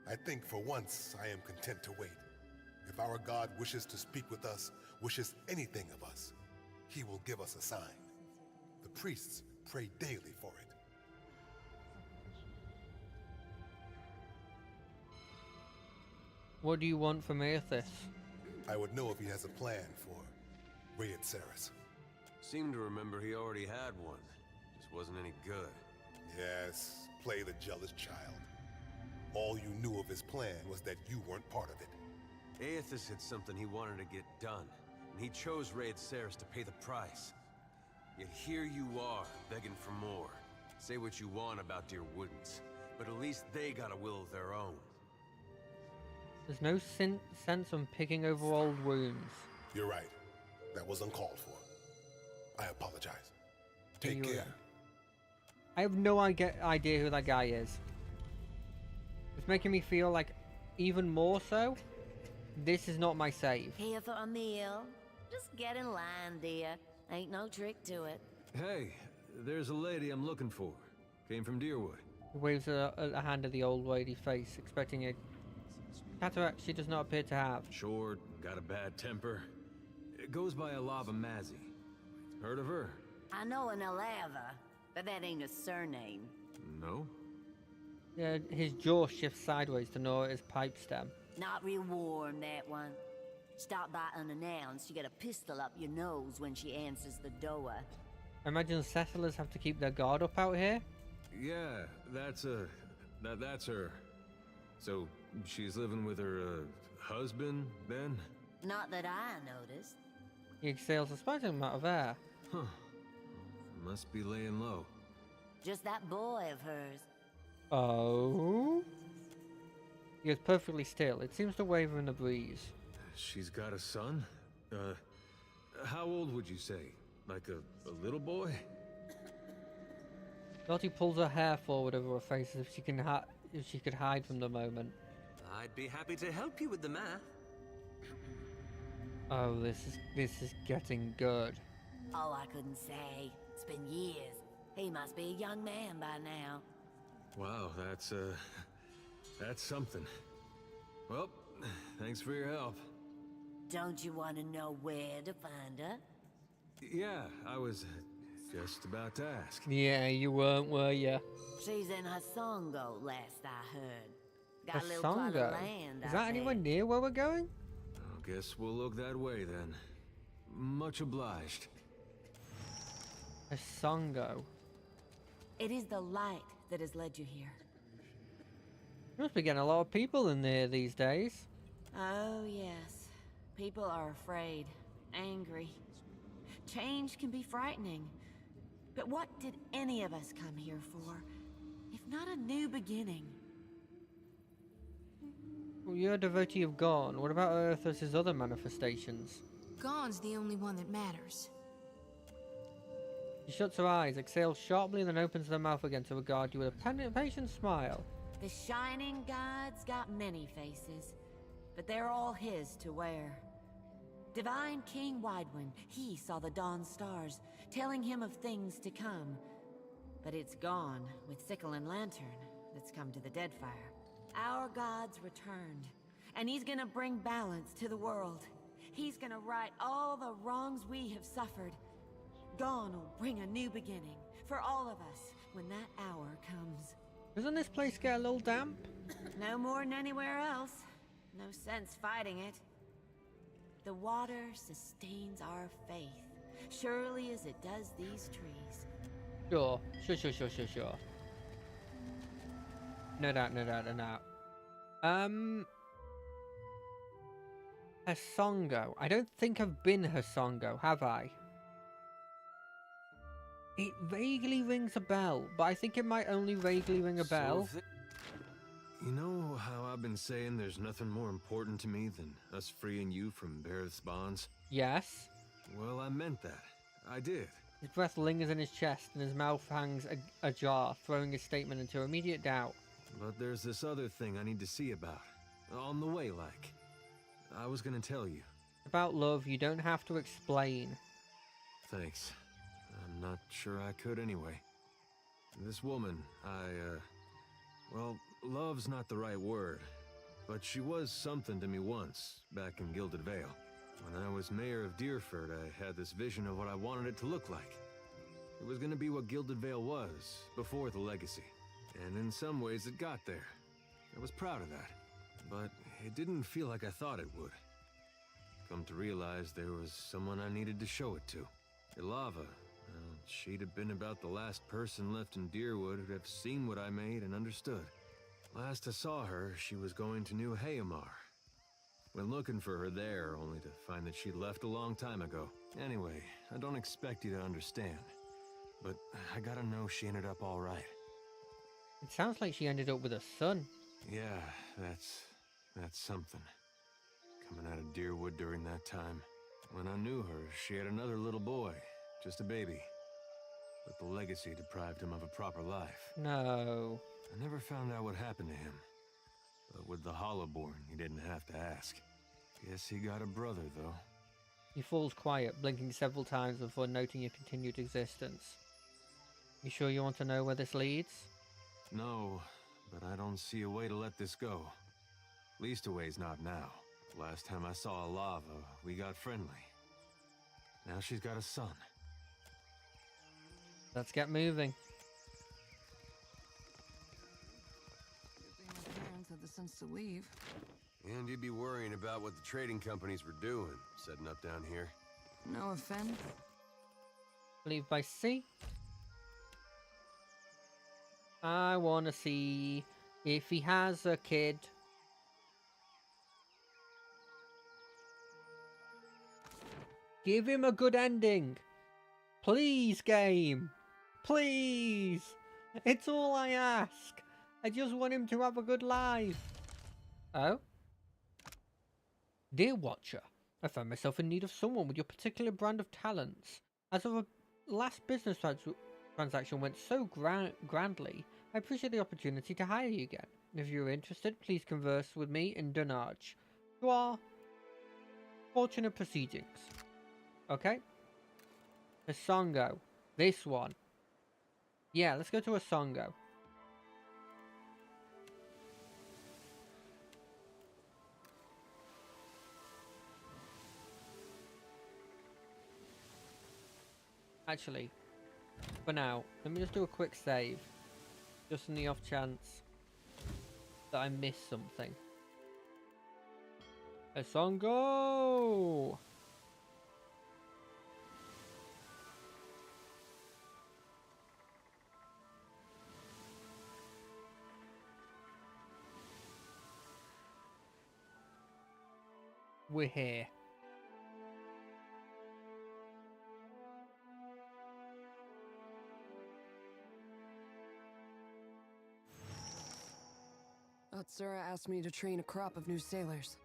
I think for once I am content to wait. If our God wishes to speak with us, wishes anything of us, he will give us a sign. The priests pray daily for it. What do you want from Aethys? I would know if he has a plan for Rayed Saris. Seem to remember he already had one. Just wasn't any good. Yes, play the jealous child. All you knew of his plan was that you weren't part of it. Aethys had something he wanted to get done, and he chose Rayed Saris to pay the price. Yet here you are, begging for more. Say what you want about Dear Woodens, but at least they got a will of their own. There's no sense on picking over old wounds. You're right. That was uncalled for. I apologize. Take care. I have no idea who that guy is. It's making me feel like, even more so, this is not my save. Here for a meal? Just get in line, dear. Ain't no trick to it. Hey, there's a lady I'm looking for. Came from Deerwood. He waves a hand at the old lady's face, expecting a cataract she does not appear to have. Short, got a bad temper. It goes by Alava Mazzy. Heard of her? I know an Alava, but that ain't a surname. No? Yeah, his jaw shifts sideways to gnaw at his pipe stem. Not real warm, that one. Stop by unannounced, you get a pistol up your nose when she answers the door. I imagine settlers have to keep their guard up out here? Yeah, that's her. So, she's living with her, husband, then? Not that I noticed. He exhales a surprising amount of air. Huh. Must be laying low. Just that boy of hers. Oh? He is perfectly still. It seems to waver in the breeze. She's got a son? How old would you say? Like a little boy? Lottie pulls her hair forward over her face as if she could hide from the moment. I'd be happy to help you with the math. Oh, this is getting good. Oh, I couldn't say. It's been years. He must be a young man by now. Wow, that's something. Well, thanks for your help. Don't you want to know where to find her? Yeah, I was just about to ask. Yeah, you weren't, were ya? She's in Hasongo, last I heard. Got a little plot of Hasongo? land Is out that anywhere there. near where we're going? I guess we'll look that way then. Much obliged. Hasongo. It is the light that has led you here. You must be getting a lot of people in there these days. Oh, yes. People are afraid, angry. Change can be frightening. But what did any of us come here for, if not a new beginning? Well, you're a devotee of Gorn. What about Earth's other manifestations? Gon's the only one that matters. She shuts her eyes, exhales sharply, and then opens her mouth again to regard you with a patient smile. The Shining God's got many faces, but they're all his to wear. Divine King Widewind, he saw the dawn stars, telling him of things to come. But it's gone with sickle and lantern that's come to the Deadfire. Our God's returned, and he's gonna bring balance to the world. He's gonna right all the wrongs we have suffered. Gone will bring a new beginning for all of us when that hour comes. Doesn't this place get a little damp? No more than anywhere else. No sense fighting it. The water sustains our faith, surely as it does these trees. Sure. No doubt. Hasongo. I don't think I've been Hasongo, have I? It vaguely rings a bell, but I think it might only vaguely ring a bell. You know how I've been saying there's nothing more important to me than us freeing you from Bareth's bonds? Yes. Well, I meant that. I did. His breath lingers in his chest and his mouth hangs ajar, throwing his statement into immediate doubt. But there's this other thing I need to see about. On the way, like. I was gonna tell you. About love, you don't have to explain. Thanks. I'm not sure I could anyway. This woman, well, love's not the right word, but she was something to me once, back in Gilded Vale. When I was mayor of Deerford, I had this vision of what I wanted it to look like. It was gonna be what Gilded Vale was, before the legacy. And in some ways, it got there. I was proud of that. But it didn't feel like I thought it would. Come to realize there was someone I needed to show it to. Ilava, well, she'd have been about the last person left in Deerwood who'd have seen what I made and understood. Last I saw her, she was going to New Hayamar. Went looking for her there, only to find that she'd left a long time ago. Anyway, I don't expect you to understand, but I gotta know she ended up all right. It sounds like she ended up with a son. Yeah, that's something. Coming out of Deerwood during that time. When I knew her, she had another little boy, just a baby. But the legacy deprived him of a proper life. No. I never found out what happened to him. But with the Hollowborn, he didn't have to ask. Guess he got a brother, though. He falls quiet, blinking several times before noting your continued existence. You sure you want to know where this leads? No, but I don't see a way to let this go. Least a way's not now. Last time I saw Ilava, we got friendly. Now she's got a son. Let's get moving. Good thing my parents had the sense to leave. And you'd be worrying about what the trading companies were doing, setting up down here. No offense. Leave by sea. I want to see if he has a kid. Give him a good ending. Please, game. Please. It's all I ask. I just want him to have a good life. Oh? Dear Watcher, I found myself in need of someone with your particular brand of talents. As our last business transaction went so grandly, I appreciate the opportunity to hire you again. If you're interested, please converse with me in Dunarge. To our fortunate proceedings. Okay? Asongo. This one. Yeah, let's go to Asongo. Actually, for now, let me just do a quick save. Just in the off chance that I missed something. Asongo! We're here. Atsura asked me to train a crop of new sailors.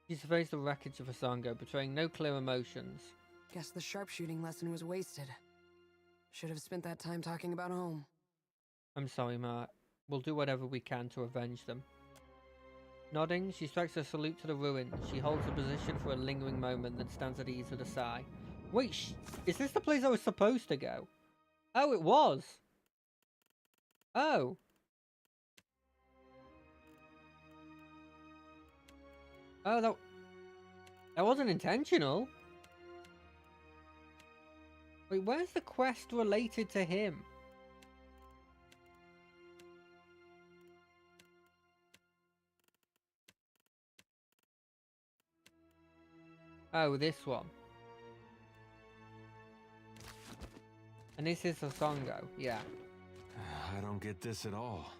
He surveys the wreckage of Asongo, betraying no clear emotions. Guess the sharpshooting lesson was wasted. Should have spent that time talking about home. I'm sorry, Mark. We'll do whatever we can to avenge them. Nodding, she strikes a salute to the ruins. She holds the position for a lingering moment, then stands at ease with a sigh. Wait, is this the place I was supposed to go? Oh, it was! Oh! Oh, that wasn't intentional. Wait, where's the quest related to him? Oh, this one. And this is Asongo, yeah. I don't get this at all.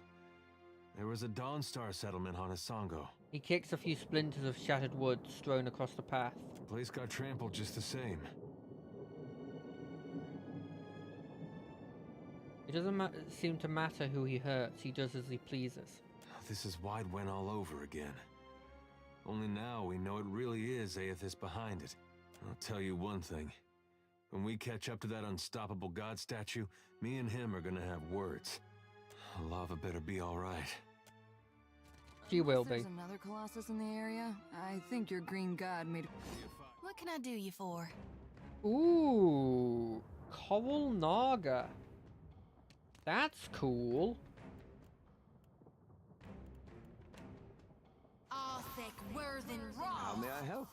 There was a Dawnstar settlement on Asongo. He kicks a few splinters of shattered wood strewn across the path. The place got trampled just the same. It doesn't seem to matter who he hurts, he does as he pleases. This is Wide-Wen all over again. Only now we know it really is Aethys behind it. I'll tell you one thing. When we catch up to that unstoppable god statue, me and him are gonna have words. Lava better be alright. She will be. There's another Colossus in the area. I think your green god made... What can I do you for? Ooh, Coral Naga. That's cool. How may I help?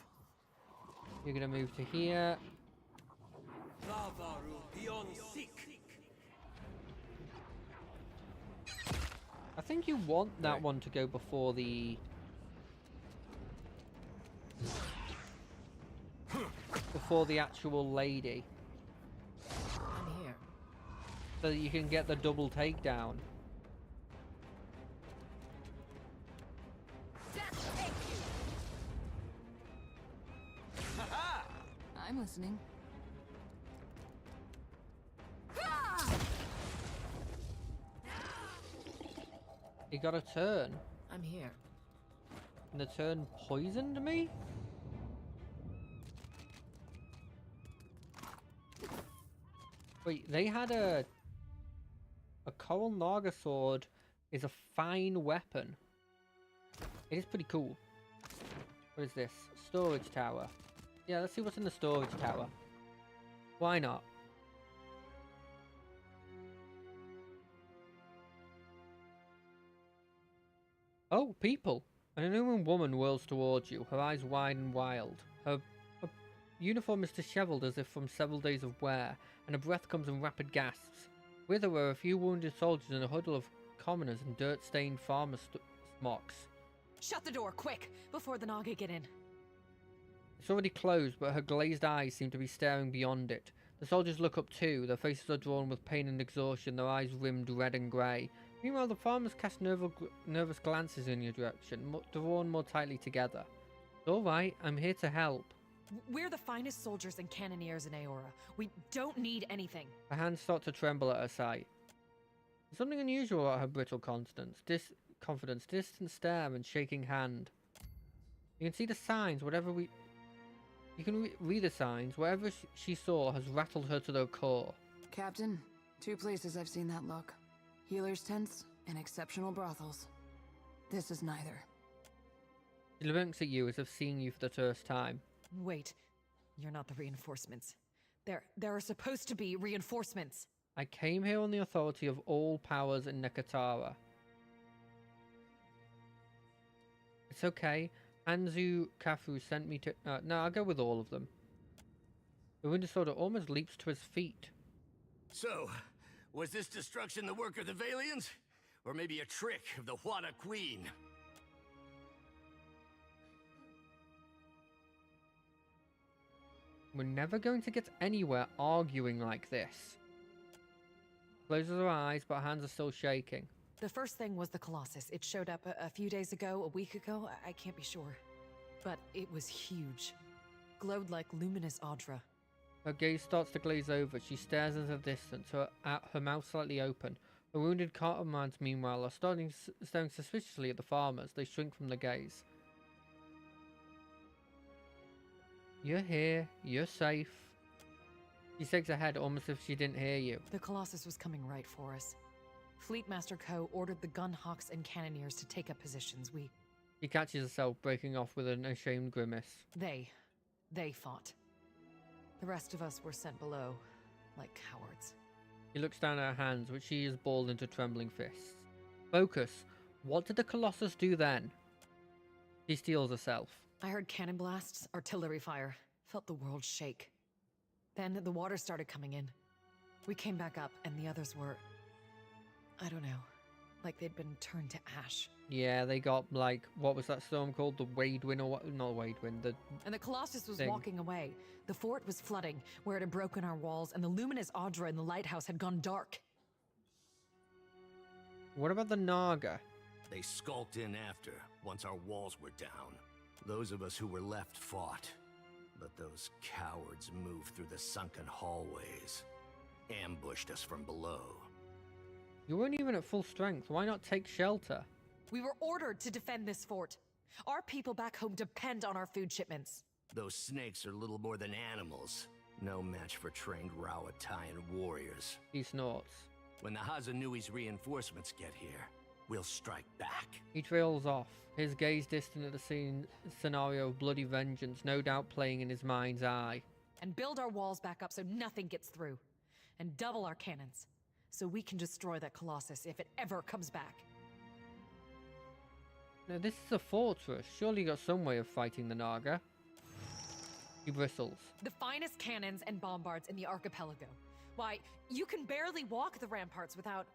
You're gonna move to here. I think you want that one to go before the actual lady. I'm here. So that you can get the double takedown. I'm listening. He got a turn. I'm here. And the turn poisoned me? Wait, they had a Coral Naga sword is a fine weapon. It is pretty cool. What is this? Storage tower. Yeah, let's see what's in the storage tower. Why not? Oh, people. An unknown woman whirls towards you, her eyes wide and wild. Her uniform is disheveled as if from several days of wear, and her breath comes in rapid gasps. With her were a few wounded soldiers and a huddle of commoners in dirt-stained farmer smocks. Shut the door, quick, before the Naga get in. It's already closed, but her glazed eyes seem to be staring beyond it. The soldiers look up too, their faces are drawn with pain and exhaustion, their eyes rimmed red and grey. Meanwhile, the farmers cast nervous glances in your direction, drawn more tightly together. Alright, I'm here to help. We're the finest soldiers and cannoneers in Aora. We don't need anything. Her hands start to tremble at her sight. There's something unusual about her brittle confidence, distant stare and shaking hand. You can see the signs, You can read the signs. Whatever she saw has rattled her to the core. Captain, 2 places I've seen that look. Healers' tents and exceptional brothels. This is neither. She looks at you as if seeing you for the first time. Wait, you're not the reinforcements. There are supposed to be reinforcements. I came here on the authority of all powers in Nekatara. It's okay. Anzu Kafu sent me to... no, I'll go with all of them. The Winter Soldier almost leaps to his feet. So, was this destruction the work of the Valians? Or maybe a trick of the Wada Queen? We're never going to get anywhere arguing like this. Closes her eyes, but her hands are still shaking. The first thing was the Colossus. It showed up a few days ago, a week ago, I can't be sure. But it was huge. Glowed like luminous Audra. Her gaze starts to glaze over. She stares into the distance, her mouth slightly open. Her wounded comrades, meanwhile, are staring suspiciously at the farmers. They shrink from the gaze. You're here. You're safe. She shakes her head almost as if she didn't hear you. The Colossus was coming right for us. Fleetmaster Ko ordered the gunhawks and cannoneers to take up positions. She catches herself, breaking off with an ashamed grimace. They fought. The rest of us were sent below, like cowards. She looks down at her hands, which she has balled into trembling fists. Focus. What did the Colossus do then? She steels herself. I heard cannon blasts, artillery fire. Felt the world shake. Then the water started coming in. We came back up, and the others were... I don't know. Like they'd been turned to ash. Yeah, they got, like, what was that storm called? The Wadewind or what? Not Wadewind, And the Colossus was thing. walking away. The fort was flooding, where it had broken our walls, and the luminous Audra in the lighthouse had gone dark. What about the Naga? They skulked in after, once our walls were down. Those of us who were left fought. But those cowards moved through the sunken hallways. Ambushed us from below. You weren't even at full strength. Why not take shelter? We were ordered to defend this fort. Our people back home depend on our food shipments. Those snakes are little more than animals. No match for trained Rawatayan warriors. He snorts. When the Hazanui's reinforcements get here, we'll strike back. He trails off, his gaze distant at the scenario of bloody vengeance, no doubt playing in his mind's eye. and build our walls back up so nothing gets through. And double our cannons, so we can destroy that Colossus if it ever comes back. Now, this is a fortress. Surely you got some way of fighting the Naga. He bristles. The finest cannons and bombards in the archipelago. Why, you can barely walk the ramparts without...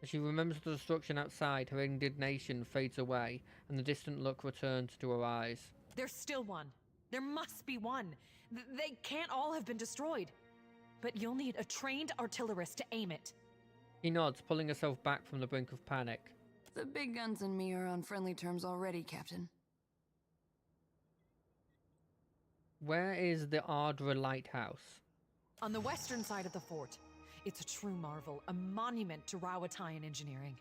As she remembers the destruction outside, her indignation fades away, and the distant look returns to her eyes. There's still one. There must be one. They can't all have been destroyed. But you'll need a trained artillerist to aim it. He nods, pulling herself back from the brink of panic. The big guns and me are on friendly terms already, Captain. Where is the Ardra Lighthouse? On the western side of the fort. It's a true marvel, a monument to Rowataian engineering.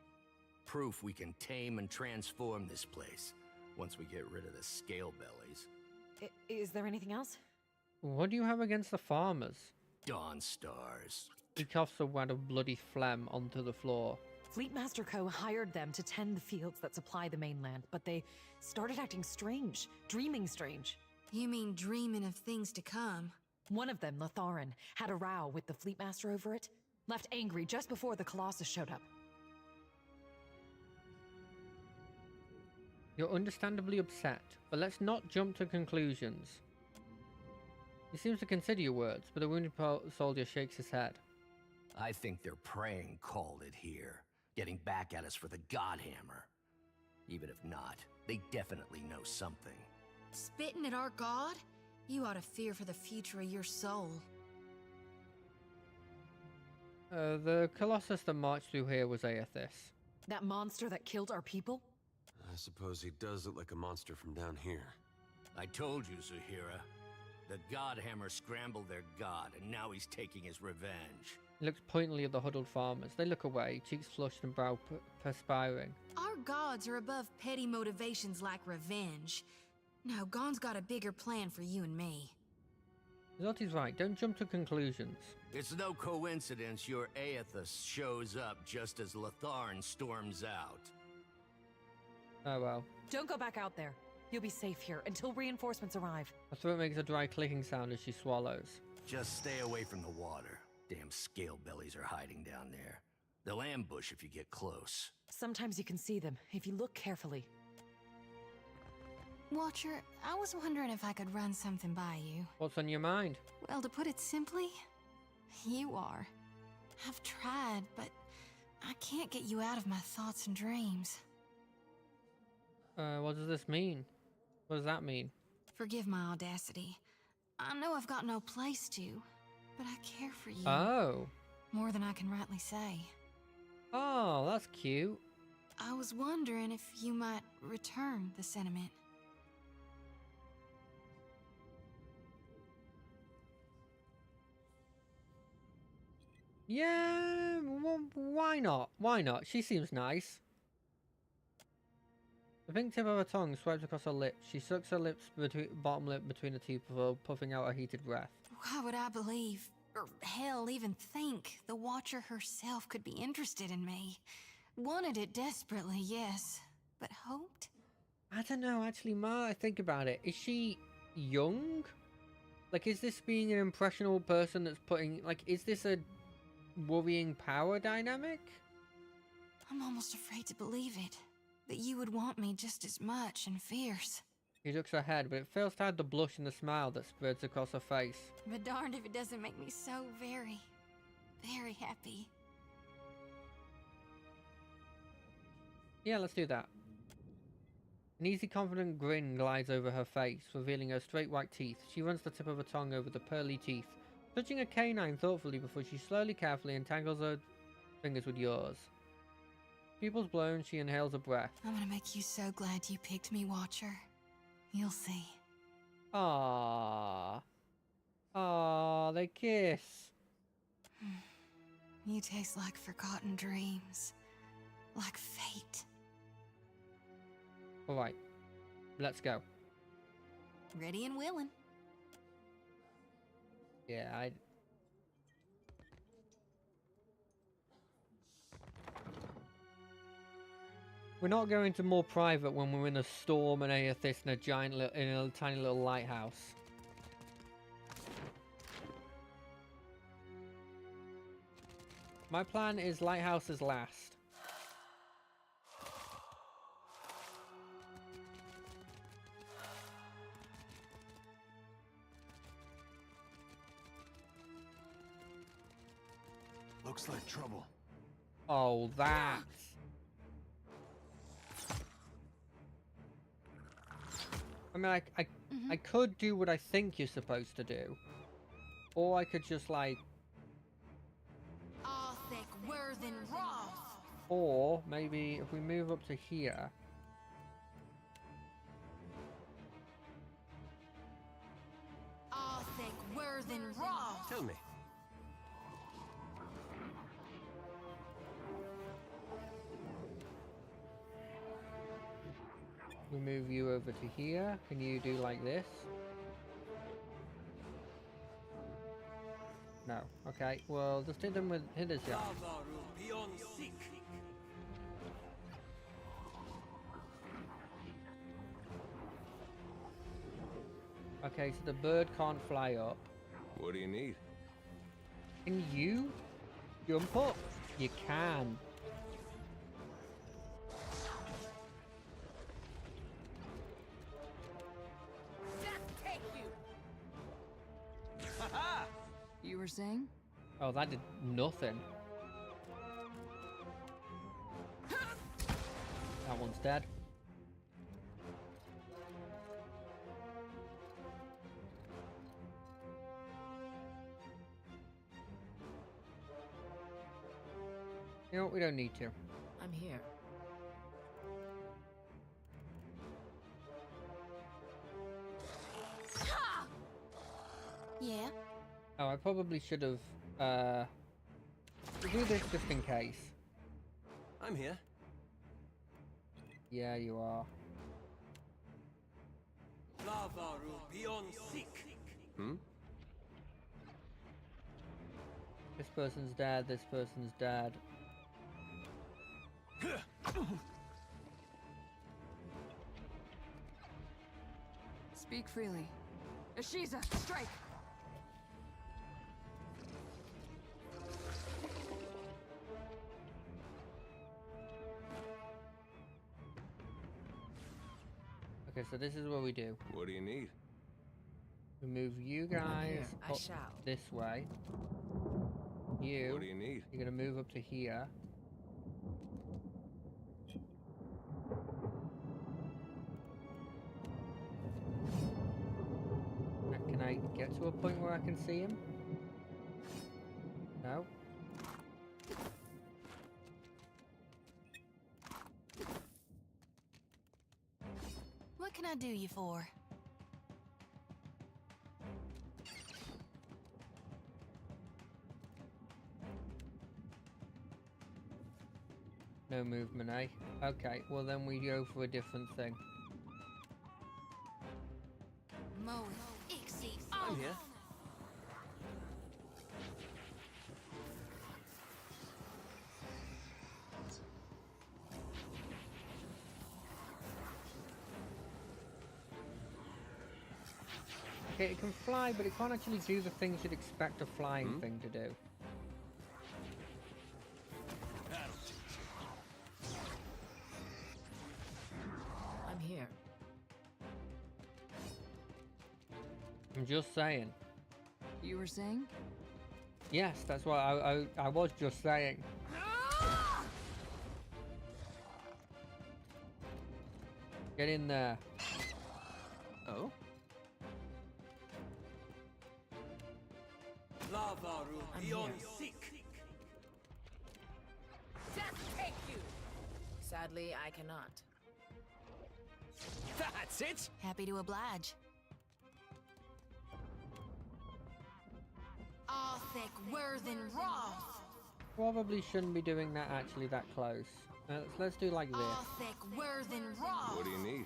Proof we can tame and transform this place, once we get rid of the scale bellies. Is there anything else? What do you have against the farmers? Dawn Stars. He coughs a wad of bloody phlegm onto the floor. Fleetmaster Co. hired them to tend the fields that supply the mainland, but they started acting strange, dreaming strange. You mean dreaming of things to come? One of them, Latharan, had a row with the Fleetmaster over it. Left angry just before the Colossus showed up. You're understandably upset, but let's not jump to conclusions. He seems to consider your words, but the wounded soldier shakes his head. I think their praying called it here, getting back at us for the Godhammer. Even if not, they definitely know something. Spitting at our god? You ought to fear for the future of your soul. The Colossus that marched through here was Aethys. That monster that killed our people? I suppose he does look like a monster from down here. I told you, Zahira. The Godhammer scrambled their god, and now he's taking his revenge. He looks pointedly at the huddled farmers. They look away, cheeks flushed and brow perspiring. Our gods are above petty motivations like revenge. No, Gon's got a bigger plan for you and me. Zotti's right, don't jump to conclusions. It's no coincidence your Aethys shows up just as Latharn storms out. Oh well. Don't go back out there. You'll be safe here until reinforcements arrive. Her throat makes a dry clicking sound as she swallows. Just stay away from the water. Damn scale bellies are hiding down there. They'll ambush if you get close. Sometimes you can see them, if you look carefully. Watcher, I was wondering if I could run something by you. What's on your mind? Well, to put it simply, you are. I've tried, but I can't get you out of my thoughts and dreams. What does this mean? What does that mean? Forgive my audacity. I know I've got no place to, but I care for you. Oh. More than I can rightly say. Oh, that's cute. I was wondering if you might return the sentiment. Yeah, well, why not? Why not? She seems nice. The pink tip of her tongue swipes across her lips. She sucks her bottom lip between the teeth before puffing out a heated breath. Why would I believe, or hell, even think, the Watcher herself could be interested in me? Wanted it desperately, yes, but hoped? I don't know, actually, Ma, I think about it. Is she young? Like, is this being an impressionable person that's putting, like, is this a worrying power dynamic? I'm almost afraid to believe it. That you would want me just as much and fierce. She looks ahead, but it fails to hide the blush and the smile that spreads across her face. But darned if it doesn't make me so very, very happy. Yeah, let's do that. An easy, confident grin glides over her face, revealing her straight white teeth. She runs the tip of her tongue over the pearly teeth, touching a canine thoughtfully before she slowly, carefully entangles her fingers with yours. Pupils blown, she inhales a breath. I'm gonna make you so glad you picked me, Watcher. You'll see. Aww. Aww, they kiss. You taste like forgotten dreams. Like fate. Alright, let's go. Ready and willing. Yeah, We're not going to more private when we're in a storm and Aethys in a tiny little lighthouse. My plan is lighthouses last. Looks like trouble. Oh, that. I mean, I could do what I think you're supposed to do. Or I could just, like... Or, maybe, if we move up to here... Tell me. We move you over to here. Can you do like this? No. Okay, well, just hit them with hitters, yeah. Okay, so the bird can't fly up. What do you need? Can you jump up? You can. You were saying? Oh, that did nothing. That one's dead. You know what? We don't need to. I'm here. Yeah? Oh, I probably should have, do this just in case. I'm here. Yeah, you are. Hmm? This person's dead, this person's dead. Speak freely. Ashiza, strike! Okay, so this is what we do. What do you need? We move you guys I up shall. this way. What do you need? You're gonna move up to here. Can I get to a point where I can see him? No? What can I do you for? No movement, eh? Okay, well then we go for a different thing. I'm here. Okay, it can fly, but it can't actually do the things you'd expect a flying thing to do. I'm here. I'm just saying. You were saying? Yes, that's what I was just saying. Get in there. Oh? I'm here. Take you. Sadly, I cannot. That's it? Happy to oblige. Probably shouldn't be doing that actually that close. Let's do like this. What do you need?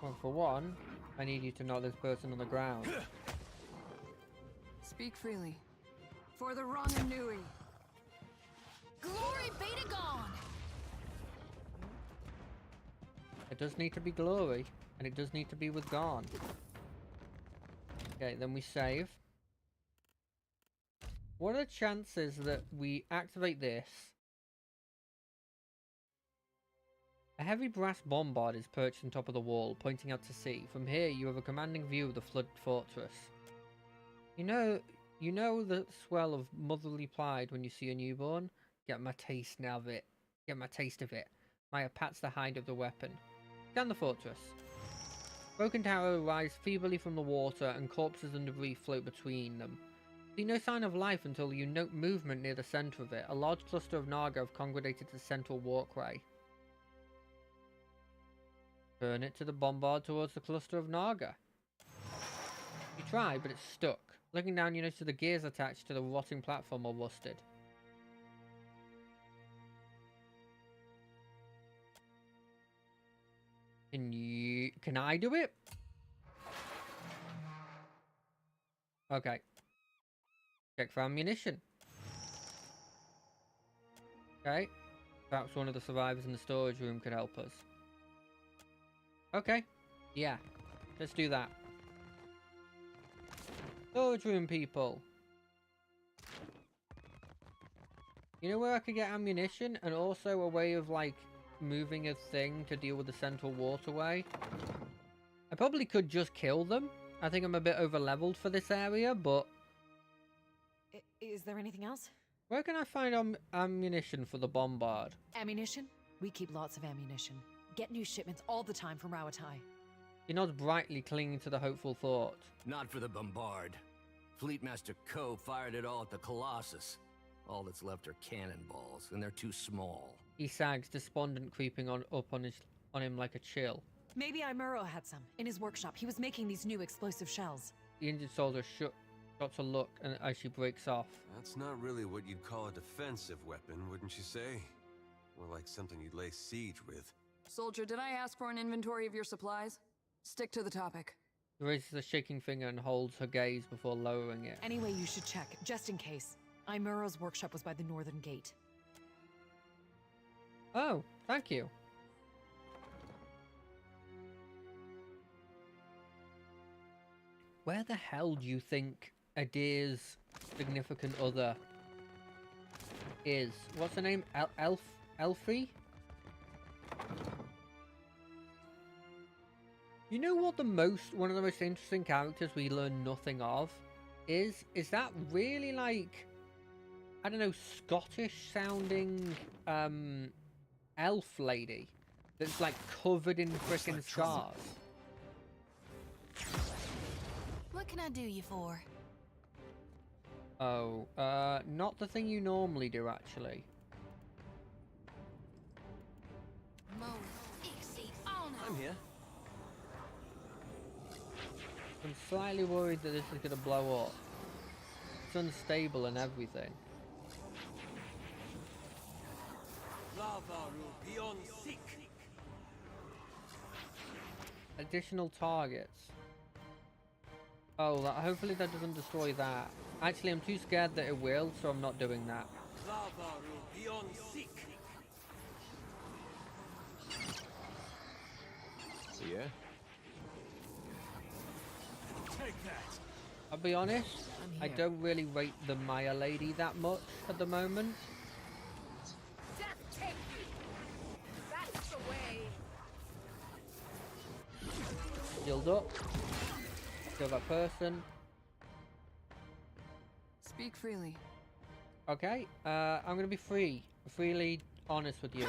Well, for one, I need you to knock this person on the ground. Speak freely. For the Ranganui. Glory be to God! It does need to be glory, and it does need to be with Garn. Okay, then we save. What are the chances that we activate this? A heavy brass bombard is perched on top of the wall, pointing out to sea. From here, you have a commanding view of the flooded fortress. You know the swell of motherly pride when you see a newborn? Get my taste now of it. Get my taste of it. Maya pats the hind of the weapon. Scan the fortress. Broken tower rise feebly from the water, and corpses and debris float between them. See no sign of life until you note movement near the center of it. A large cluster of Naga have congregated to the central walkway. Turn it to the bombard towards the cluster of Naga. You try, but it's stuck. Looking down, you notice the gears attached to the rotting platform are rusted. Can I do it? Okay. Check for ammunition. Okay. Perhaps one of the survivors in the storage room could help us. Okay. Yeah. Let's do that. Storage room people. You know where I could get ammunition and also a way of like moving a thing to deal with the central waterway? I probably could just kill them. I think I'm a bit over leveled for this area, but Is there anything else? where can I find ammunition for the bombard? Ammunition? We keep lots of ammunition. Get new shipments all the time from Rawatai. He nods brightly, clinging to the hopeful thought. Not for the bombard. Fleetmaster Ko fired it all at the Colossus. All that's left are cannonballs, and they're too small. He sags, despondent, creeping up on him like a chill. Maybe Imuro had some. In his workshop, he was making these new explosive shells. The injured soldier got to look as she breaks off. That's not really what you'd call a defensive weapon, wouldn't you say? More like something you'd lay siege with. Soldier, did I ask for an inventory of your supplies? Stick to the topic. She raises a shaking finger and holds her gaze before lowering it. Anyway, you should check, just in case. Imuro's workshop was by the northern gate. Oh, thank you. Where the hell do you think Adir's significant other is? What's her name? Elfie? You know what one of the most interesting characters we learn nothing of is? Is that really like, I don't know, Scottish sounding elf lady that's like covered in frickin' scars? What can I do you for? Oh, not the thing you normally do, actually. I'm here. I'm slightly worried that this is gonna blow up. It's unstable and everything. Additional targets. Oh, hopefully that doesn't destroy that. Actually, I'm too scared that it will, so I'm not doing that. Yeah? Take that. I'll be honest, I don't really rate the Maya lady that much at the moment. Death take you! That's the way! Healed up. Kill that person. Speak freely. Okay, I'm gonna be freely honest with you.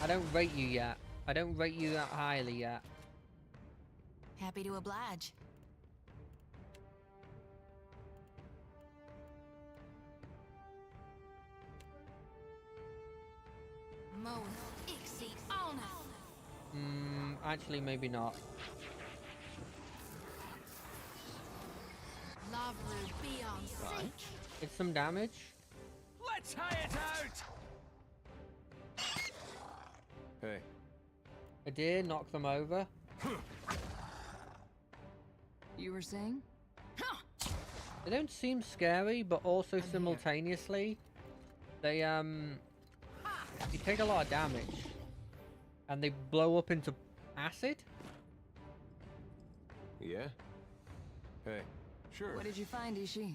I don't rate you yet. I don't rate you that highly yet. Happy to oblige. Actually, maybe not. It's some damage. Let's hire it out! Hey. Adir, knock them over. You were saying? They don't seem scary, but also simultaneously, they you take a lot of damage, and they blow up into acid. Yeah? Hey. Sure. What did you find, Ishii?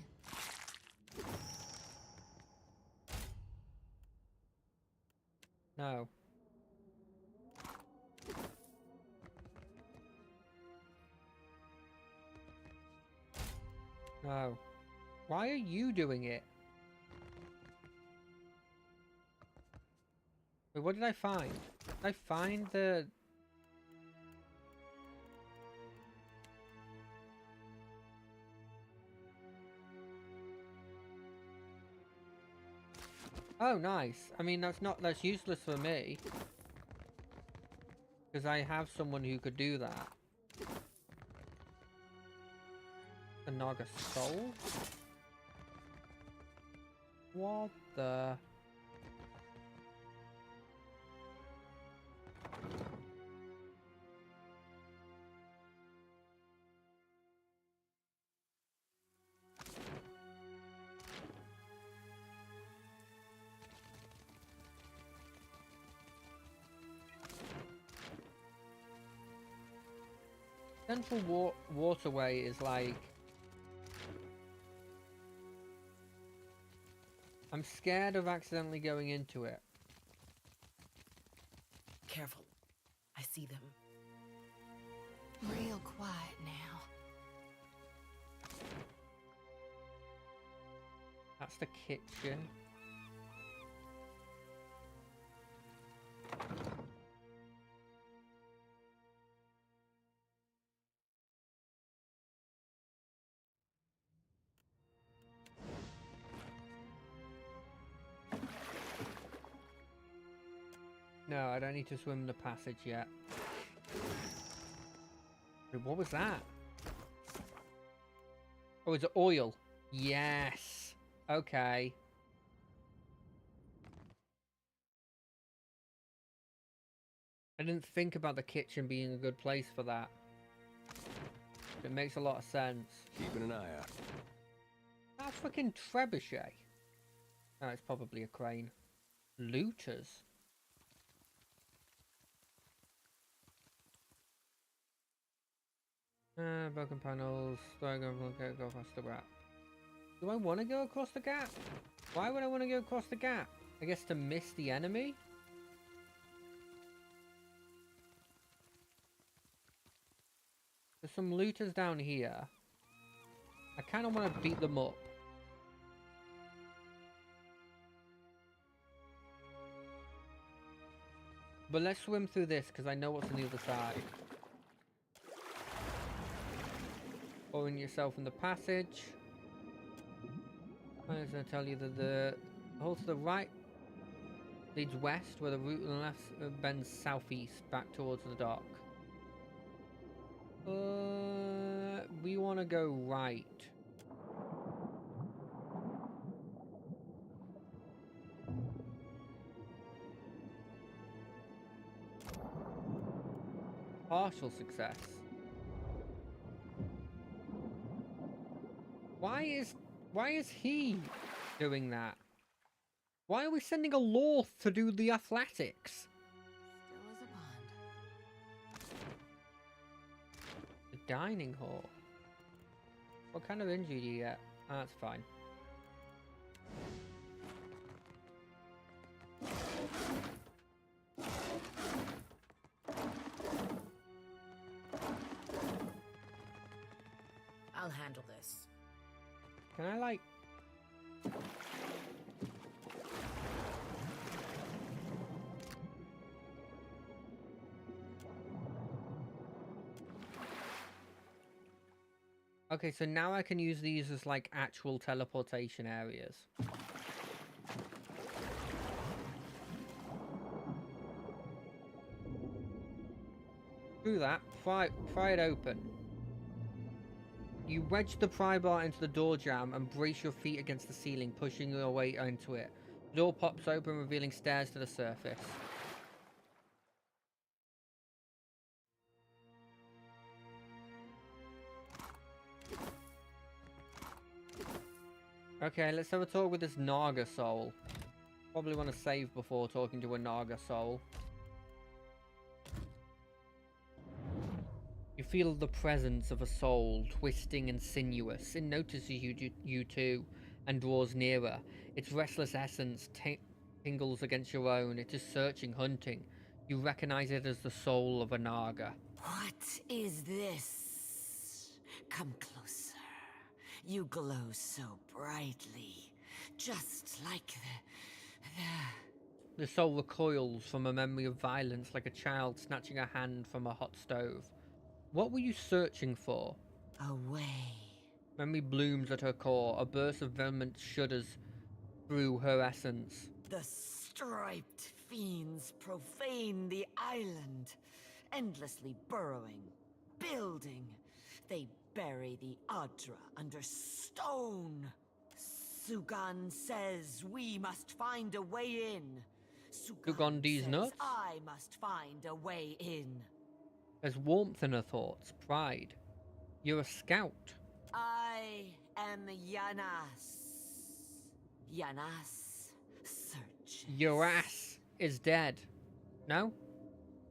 No. No. Why are you doing it? Wait, what did I find? Did I find the... Oh, nice. I mean, that's useless for me. Because I have someone who could do that. The Naga Soul? What the... Central Waterway is like... I'm scared of accidentally going into it. Careful. I see them. Real quiet now. That's the kitchen. No, I don't need to swim the passage yet. Wait, what was that? Oh, it's oil. Yes. Okay. I didn't think about the kitchen being a good place for that. It makes a lot of sense. Keeping an eye out. That freaking trebuchet. Oh, it's probably a crane. Looters. Broken panels. Do I go across the gap? Do I want to go across the gap? Why would I want to go across the gap? I guess to miss the enemy? There's some looters down here. I kind of want to beat them up. But let's swim through this because I know what's on the other side. Orient yourself in the passage. I'm just going to tell you that the hole to the right leads west, where the route on the left bends southeast back towards the dock. We want to go right. Partial success. Why is he doing that? Why are we sending a Lorth to do the athletics? Still as a pond. The dining hall. What kind of injury do you get? Oh, that's fine. I'll handle this. Can I, like... Okay, so now I can use these as, like, actual teleportation areas. Do that. Pry it open. You wedge the pry bar into the door jamb and brace your feet against the ceiling, pushing your way into it. The door pops open, revealing stairs to the surface. Okay, let's have a talk with this Naga soul. Probably want to save before talking to a Naga soul. You feel the presence of a soul, twisting and sinuous. It notices you too, and draws nearer. Its restless essence tingles against your own. It is searching, hunting. You recognize it as the soul of a Naga. What is this? Come closer. You glow so brightly, just like The soul recoils from a memory of violence like a child snatching a hand from a hot stove. What were you searching for? a way. Memory blooms at her core. A burst of vehement shudders through her essence. The striped fiends profane the island, endlessly burrowing, building. They bury the Adra under stone. Sugan says we must find a way in. Sugan D's says nuts? I must find a way in. There's warmth in her thoughts, pride. You're a scout. I am Yanas. Yanas searches. Your ass is dead. No?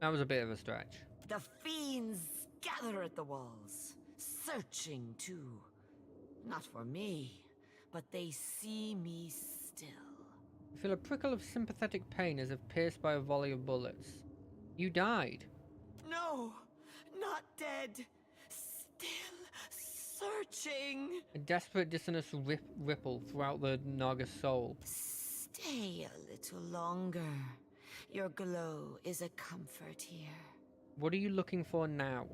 That was a bit of a stretch. The fiends gather at the walls, searching too. Not for me, but they see me still. You feel a prickle of sympathetic pain as if pierced by a volley of bullets. You died. No, not dead. Still searching. A desperate dissonance ripple throughout the Naga's soul. Stay a little longer. Your glow is a comfort here. What are you looking for now?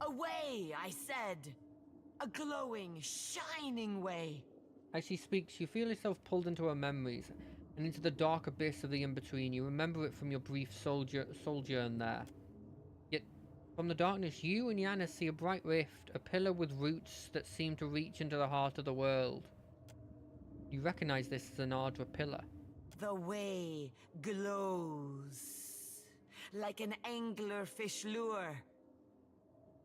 A way, I said. A glowing, shining way. As she speaks, you feel yourself pulled into her memories and into the dark abyss of the in-between. You remember it from your brief sojourn there. Yet, from the darkness, you and Yana see a bright rift, a pillar with roots that seem to reach into the heart of the world. You recognize this as an Ardra pillar. The way glows like an anglerfish lure,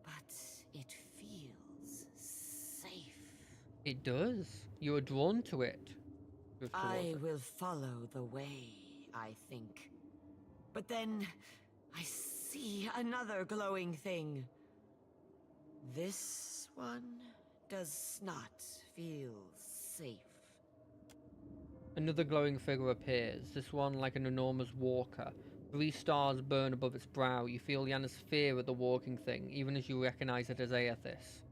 but it feels safe. It does. You are drawn to it. I will follow the way, I think. But then I see another glowing thing. This one does not feel safe. Another glowing figure appears, this one like an enormous walker. 3 stars burn above its brow. You feel Yana's fear of the walking thing, even as you recognize it as Aethys.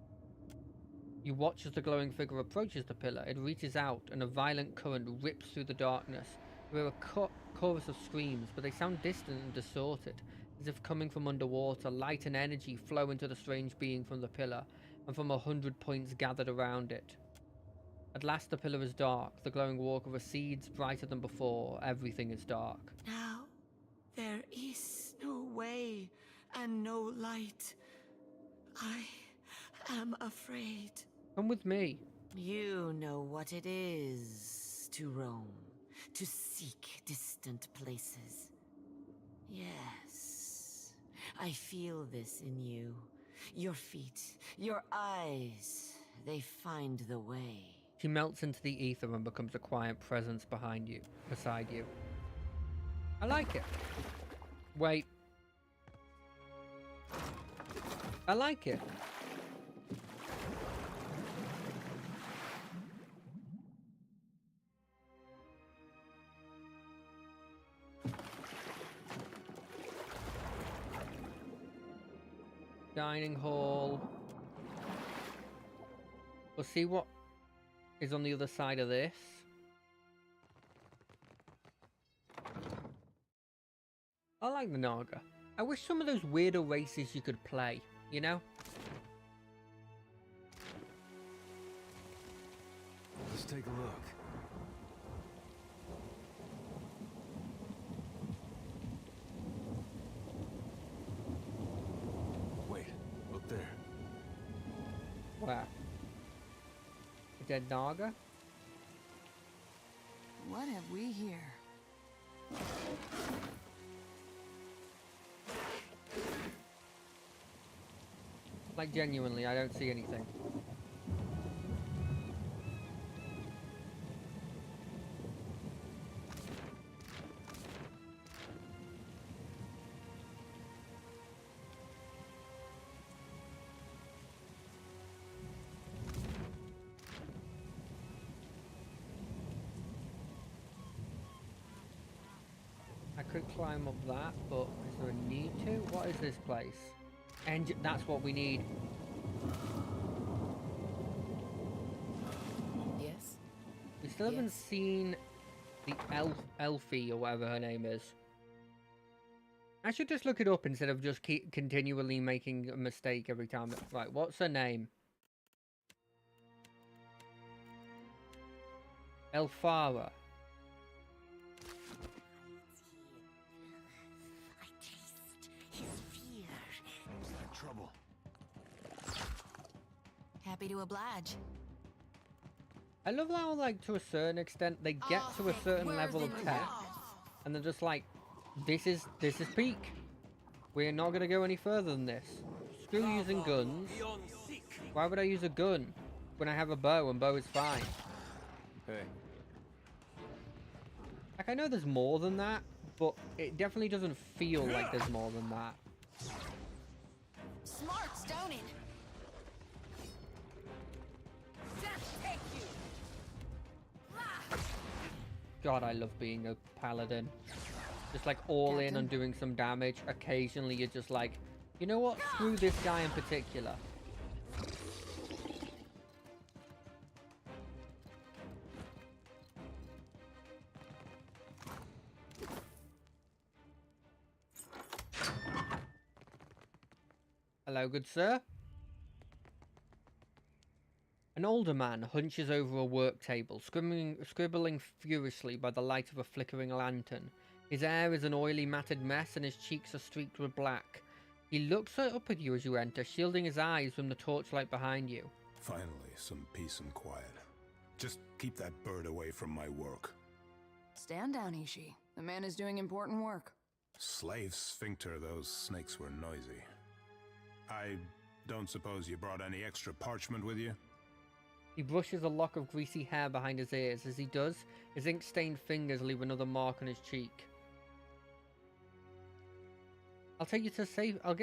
You watch as the glowing figure approaches the pillar. It reaches out, and a violent current rips through the darkness. You hear a chorus of screams, but they sound distant and distorted, as if coming from underwater. Light and energy flow into the strange being from the pillar, and from 100 points gathered around it. At last the pillar is dark. The glowing walker recedes brighter than before. Everything is dark. Now, there is no way and no light. I am afraid. Come with me. You know what it is to roam, to seek distant places. Yes, I feel this in you. Your feet, your eyes, they find the way. She melts into the ether and becomes a quiet presence beside you. I like it. Wait. I like it. Dining hall. We'll see what is on the other side of this. I like the Naga. I wish some of those weirder races you could play, you know? Let's take a look. Wait, look there. Wow. A dead Naga? What have we here? Like, genuinely, I don't see anything. could climb up that, but is there a need to? What is this place? And that's what we need. Yes? We still haven't seen the Elfie or whatever her name is. I should just look it up instead of just keep continually making a mistake every time. Right, what's her name? Elfara. Trouble. Happy to oblige. I love how, like, to a certain extent, they get to a certain level of tech, and they're just like, this is peak. We're not gonna go any further than this. Screw using guns. Why would I use a gun when I have a bow and bow is fine? Hey. Like, I know there's more than that, but it definitely doesn't feel like there's more than that. Smart stoning. God, I love being a paladin. Just like all in on doing some damage. Occasionally you're just like, you know what? Screw this guy in particular. Hello, good sir. An older man hunches over a work table, scribbling furiously by the light of a flickering lantern. His hair is an oily, matted mess, and his cheeks are streaked with black. He looks up at you as you enter, shielding his eyes from the torchlight behind you. Finally, some peace and quiet. Just keep that bird away from my work. Stand down, Ishi. The man is doing important work. Slave sphincter, those snakes were noisy. I don't suppose you brought any extra parchment with you? He brushes a lock of greasy hair behind his ears. As he does, his ink-stained fingers leave another mark on his cheek. I'll get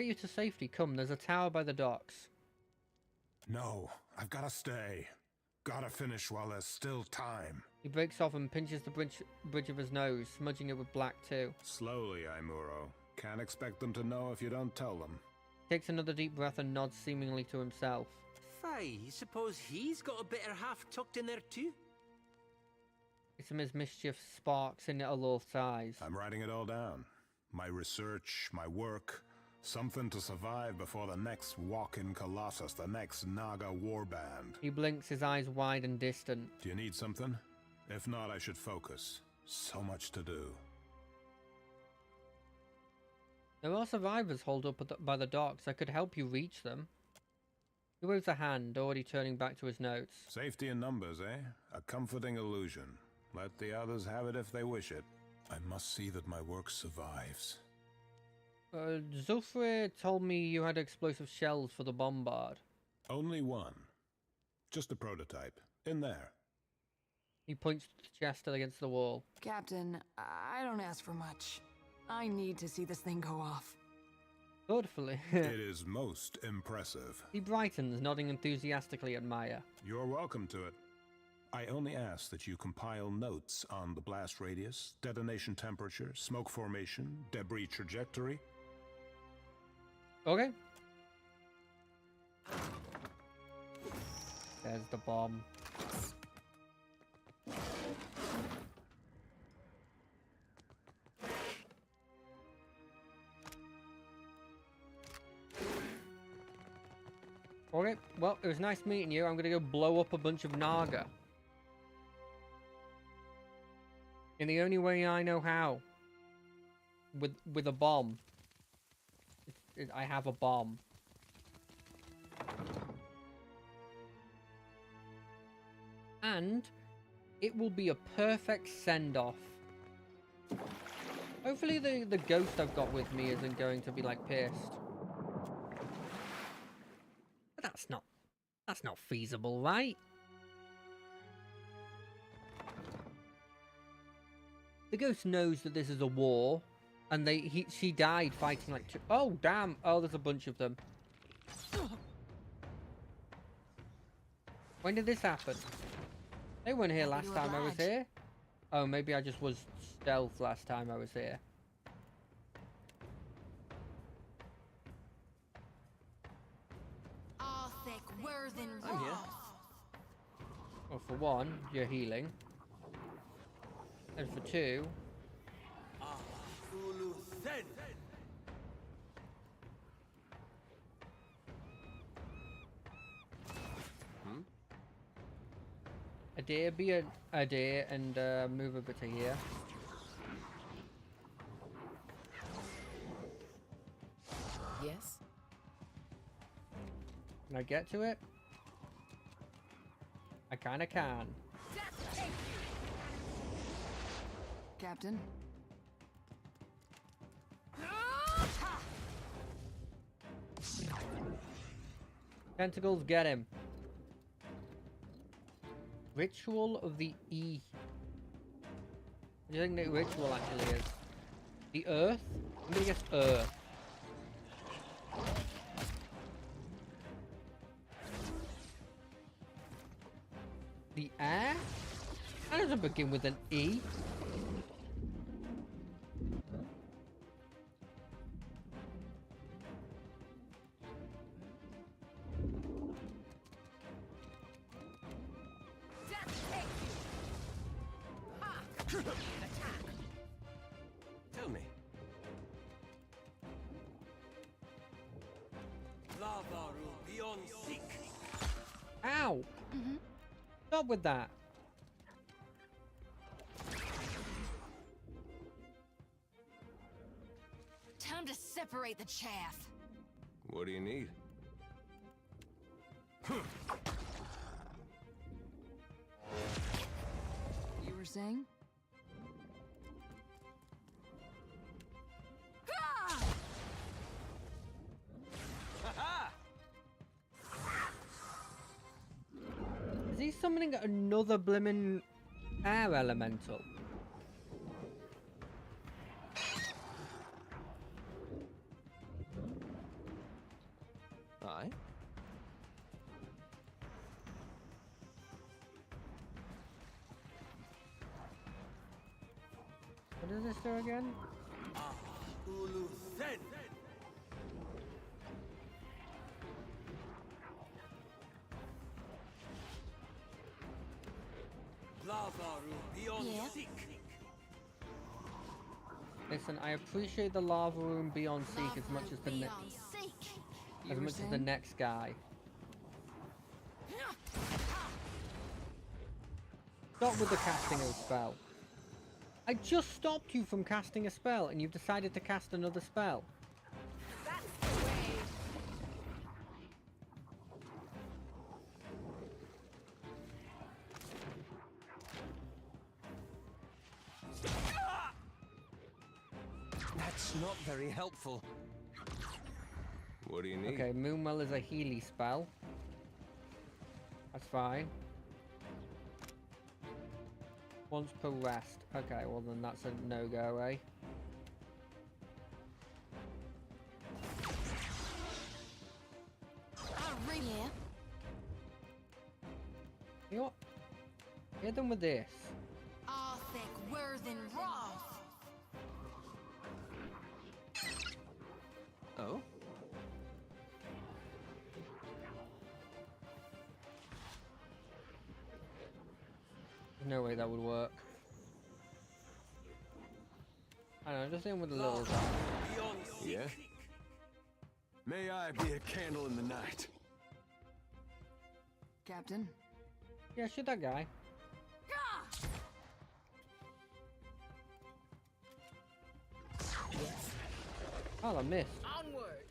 you to safety. Come, there's a tower by the docks. No, I've gotta stay. Gotta finish while there's still time. He breaks off and pinches the bridge of his nose, smudging it with black too. Slowly, Aimuro. Can't expect them to know if you don't tell them. He takes another deep breath and nods seemingly to himself. Fie, suppose he's got a better half tucked in there too? Some of his mischief sparks in Alorth's eyes. I'm writing it all down. My research, my work. Something to survive before the next walk-in Colossus, the next Naga warband. He blinks, his eyes wide and distant. Do you need something? If not, I should focus. So much to do. There are survivors holed up by the docks. I could help you reach them. He waves a hand, already turning back to his notes. Safety in numbers, eh? A comforting illusion. Let the others have it if they wish it. I must see that my work survives. Zulfre told me you had explosive shells for the bombard. Only one. Just a prototype. In there. He points to the chest against the wall. Captain, I don't ask for much. I need to see this thing go off. Thoughtfully. It is most impressive. He brightens, nodding enthusiastically at Maya. You're welcome to it. I only ask that you compile notes on the blast radius, detonation temperature, smoke formation, debris trajectory. Okay. There's the bomb. Okay, well, it was nice meeting you. I'm gonna go blow up a bunch of Naga. In the only way I know how. With a bomb. I have a bomb. And it will be a perfect send-off. Hopefully the ghost I've got with me isn't going to be like pissed. But that's not feasible, right? The ghost knows that this is a war, and she died fighting like two. Oh damn! Oh, there's a bunch of them. When did this happen? They weren't here last time I was here. Oh, maybe I just was stealth last time I was here. I'm here. Well, for one, you're healing. And for two... A deer, be a deer, and move a bit to here. Yes? Can I get to it? I kinda can. Captain? Tentacles, get him. Ritual of the E. What do you think the ritual actually is? The Earth? I'm gonna guess Earth. The air? That doesn't begin with an E. Tell me. Ow! Stop with that. Time to separate the chaff. What do you need? You were saying? Is he summoning another blimmin' air elemental? Aye. What does this do again? Yeah. Listen, I appreciate the lava room beyond seek as much as the next guy. Stop with the casting of a spell. I just stopped you from casting a spell, and you've decided to cast another spell. That's not very helpful. What do you need? Okay, Moonwell is a Healy spell. That's fine. Once per rest. Okay, well then that's a no-go, eh? Yeah. You know what? Hit them with this. Arthek Worthen Roth. Oh? There's no way that would work. I don't know, just in with a little guy. Yeah? May I be a candle in the night. Captain? Yeah, shoot that guy. Yes. Oh, I missed. Onward.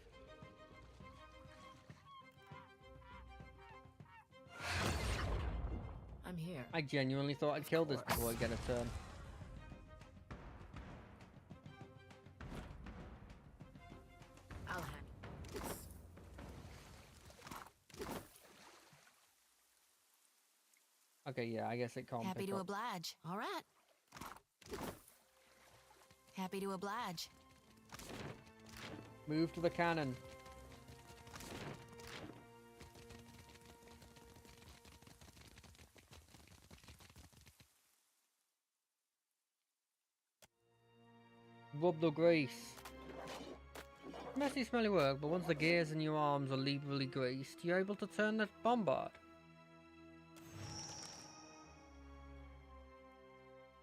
I'm here. I genuinely thought I'd killed this before I get a turn. I'll handle this. Okay, yeah, I guess it can't Happy pick to up. oblige. All right. Happy to oblige. Move to the cannon. Rub the grease. Messy, smelly work, but once the gears in your arms are liberally greased, you're able to turn the bombard.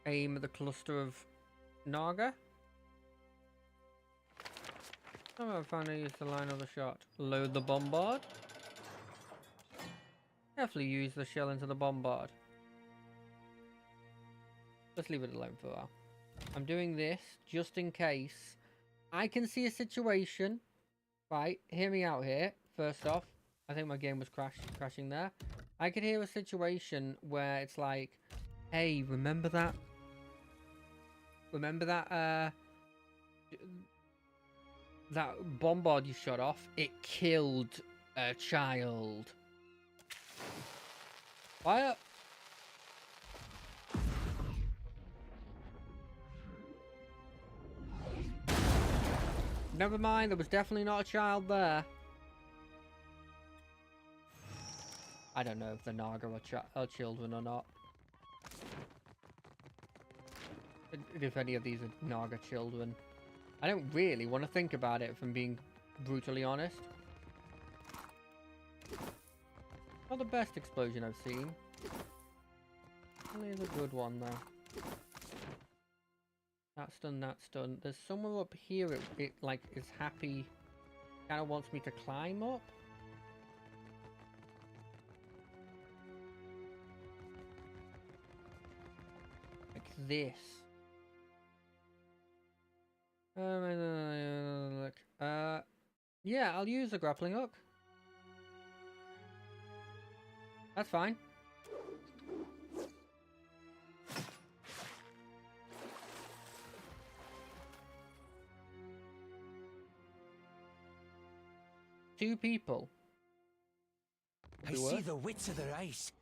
Aim at the cluster of Naga. Somehow I found I used the line of the shot. Load the bombard. Carefully use the shell into the bombard. Let's leave it alone for a while. I'm doing this just in case I can see a situation. Right, hear me out here. First off, I think my game was crashing there. I could hear a situation where it's like, hey, remember that? Remember that that bombard you shot off? It killed a child. Fire! Never mind, there was definitely not a child there. I don't know if the Naga are children or not. If any of these are Naga children. I don't really want to think about it, if I'm being brutally honest. Not the best explosion I've seen. Only the good one though. That's done, that's done. There's somewhere up here it like is happy. Kind of wants me to climb up. Like this. Look. Yeah, I'll use the grappling hook. That's fine. Two people. I see the wits of their eyes.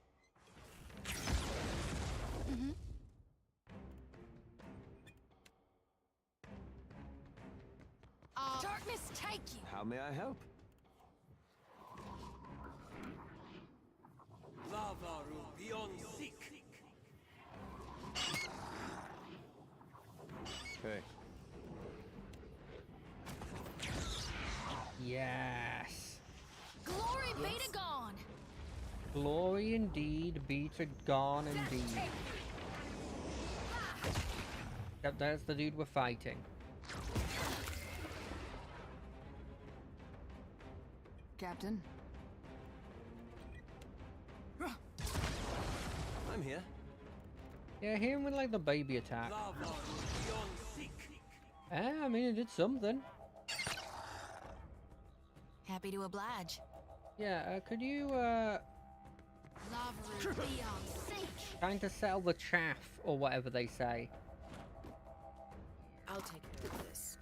Darkness take you. How may I help? Hey. Yes. Glory be to gone. Glory indeed be to gone indeed. Yep, that's the dude we're fighting. Captain? I'm here. Yeah, hit him with like the baby attack. I mean, it did something. Happy to oblige. Yeah, could you, trying to settle the chaff, or whatever they say. I'll take care of this.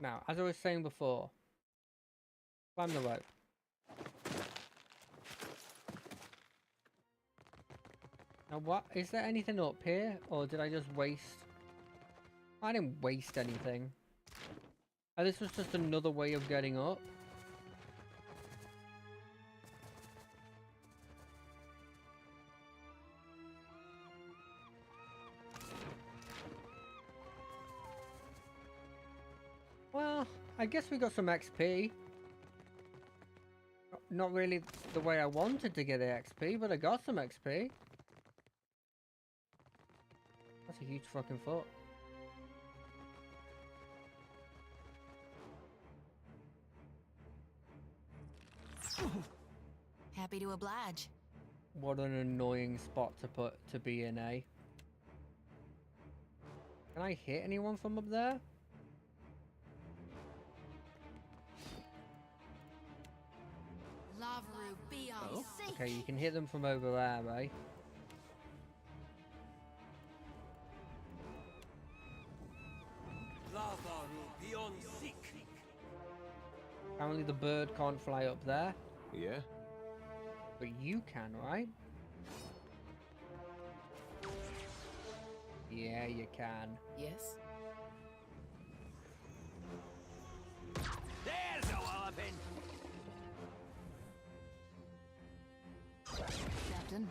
Now, as I was saying before, climb the rope. Now, what? Is there anything up here, or did I just waste? I didn't waste anything. Oh, this was just another way of getting up. Well, I guess we got some XP. Not really the way I wanted to get the XP, but I got some XP. That's a huge fucking foot. Happy to oblige. What an annoying spot to be in, eh? Can I hit anyone from up there? Oh. Okay, you can hit them from over there, eh? Apparently the bird can't fly up there. Yeah? But you can, right? Yeah, you can. Yes? There's a walloping! Captain?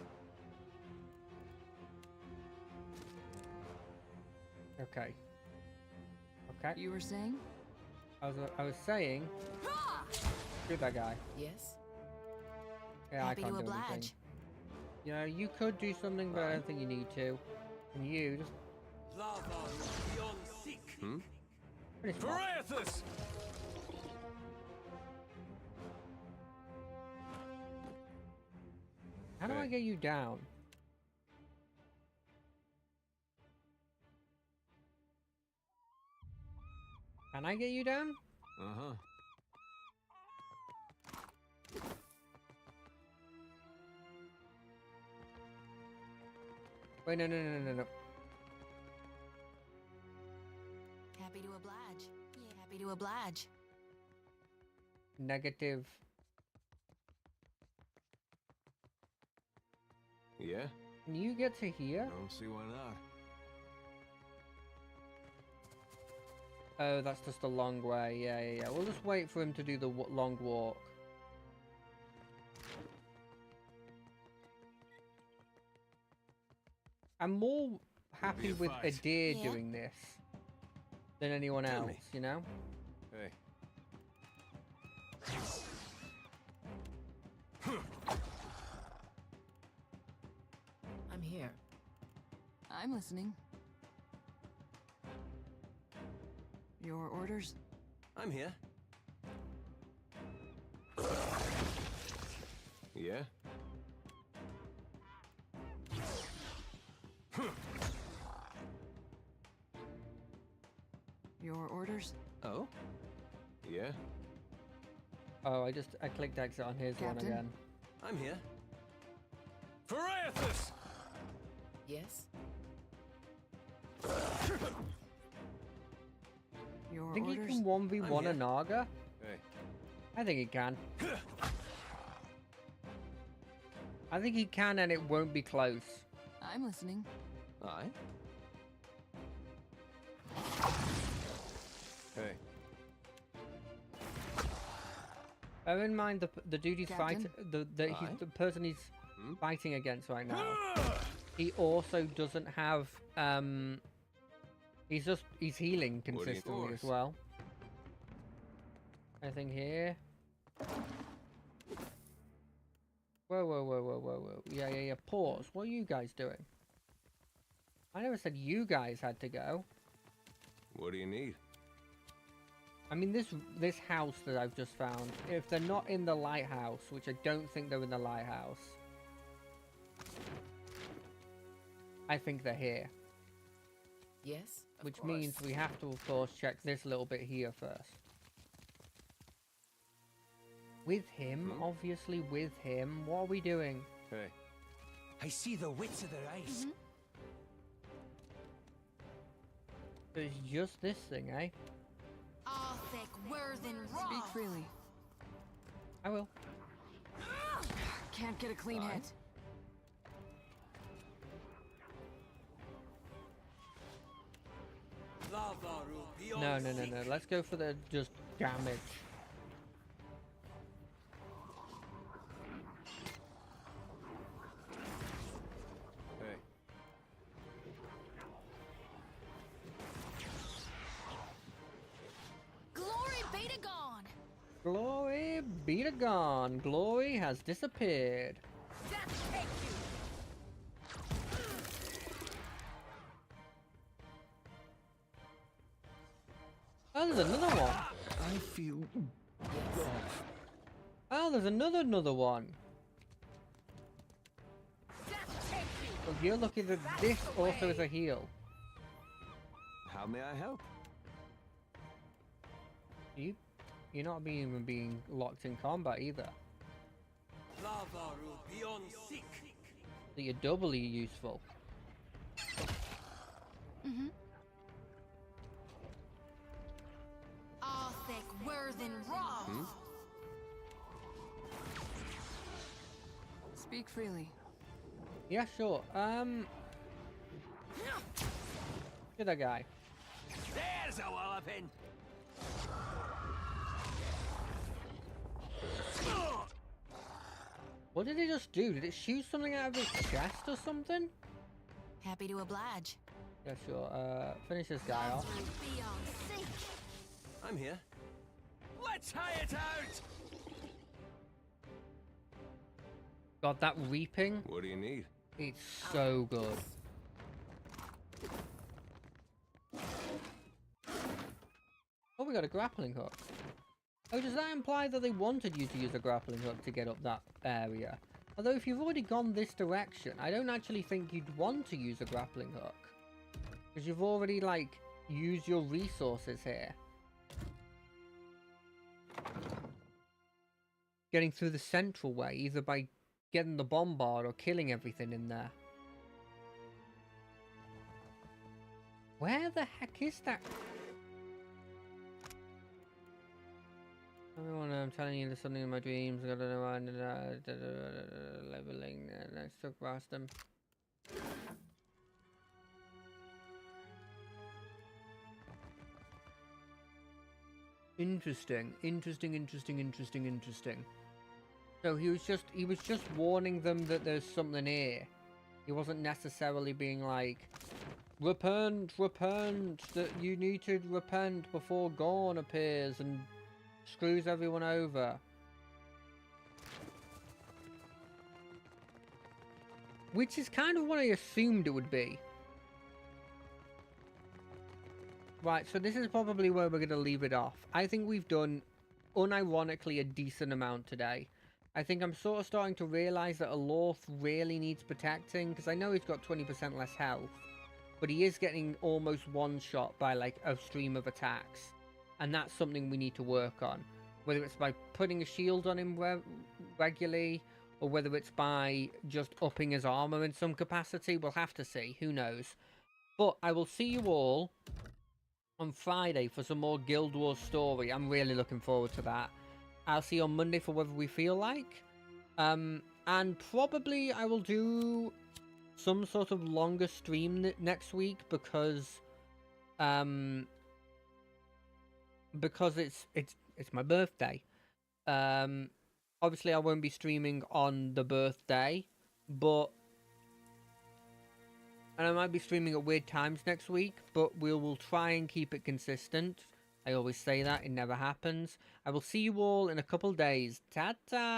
Okay. Okay. You were saying? I was saying, shoot that guy. Yes? Yeah, Happy I can't to do anything. oblige. You know, you could do something, but I don't think you need to. And you just Hmm? pretty smart. Parathis! How do I get you down? Can I get you down? Uh-huh. Wait, no. Happy to oblige. Yeah, happy to oblige. Negative. Yeah? Can you get to here? Don't see why not. Oh, that's just a long way. Yeah. We'll just wait for him to do the long walk. I'm more happy with Adir doing this than anyone else, you know? Hey. I'm here. I'm listening. Your orders? I'm here. Yeah? Your orders? Oh? Yeah? Oh, I clicked exit on his one Captain? again. I'm here. Parathis! Yes? Your Think he orders? can 1v1 a Naga? Hey. I think he can. I think he can, and it won't be close. I'm listening. Aye. Hey. Bear in mind the dude he's fighting, Captain? the person he's fighting against right now. He also doesn't have he's healing consistently as well. Anything here? Whoa. Yeah. Pause. What are you guys doing? I never said you guys had to go. What do you need? I mean, this house that I've just found, if they're not in the lighthouse, which I don't think they're in the lighthouse, I think they're here. Yes? Which means we have to, of course, check this little bit here first. With him, obviously with him. What are we doing? Hey. I see the wits of their eyes. It's just this thing, eh? Arthik Worthen Roth. Speak freely. I will. Can't get a clean hit. No. Let's go for the just damage. Hey. Glory be to God. Glory be to God. Glory has disappeared. Death take you! Oh, there's another one. I feel... Oh, there's another one. Death take you! Well, you're lucky that this also is a heal. How may I help? You're not even being locked in combat either. So you're doubly useful. Arthik Worthen Roth. Speak freely. Yeah, sure. Get that guy. There's a walloping! What did it just do? Did it shoot something out of its chest or something? Happy to oblige. Yeah, sure. Finish this guy off. I'm here. Let's hire it out! God, that reaping. What do you need? It's so good. Oh, we got a grappling hook. Oh, does that imply that they wanted you to use a grappling hook to get up that area? Although if you've already gone this direction, I don't actually think you'd want to use a grappling hook. Because you've already, like, used your resources here. Getting through the central way, either by getting the bombard or killing everything in there. Where the heck is that? Everyone, I'm telling you, there's something in my dreams. I don't know why. Leveling. Let's talk past them. Interesting. So he was just warning them that there's something here. He wasn't necessarily being like, repent, that you need to repent before Gorn appears and screws everyone over. Which is kind of what I assumed it would be. Right, so this is probably where we're going to leave it off. I think we've done, unironically, a decent amount today. I think I'm sort of starting to realise that Alorth really needs protecting, because I know he's got 20% less health, but he is getting almost one-shot by, like, a stream of attacks. And that's something we need to work on. Whether it's by putting a shield on him regularly, or whether it's by just upping his armor in some capacity, we'll have to see. Who knows? But I will see you all on Friday for some more Guild Wars story. I'm really looking forward to that. I'll see you on Monday for whether we feel like. And probably I will do some sort of longer stream next week because it's my birthday. Obviously I won't be streaming on the birthday, and I might be streaming at weird times next week, but we will try and keep it consistent. I always say that, it never happens. I will see you all in a couple days. Ta-ta!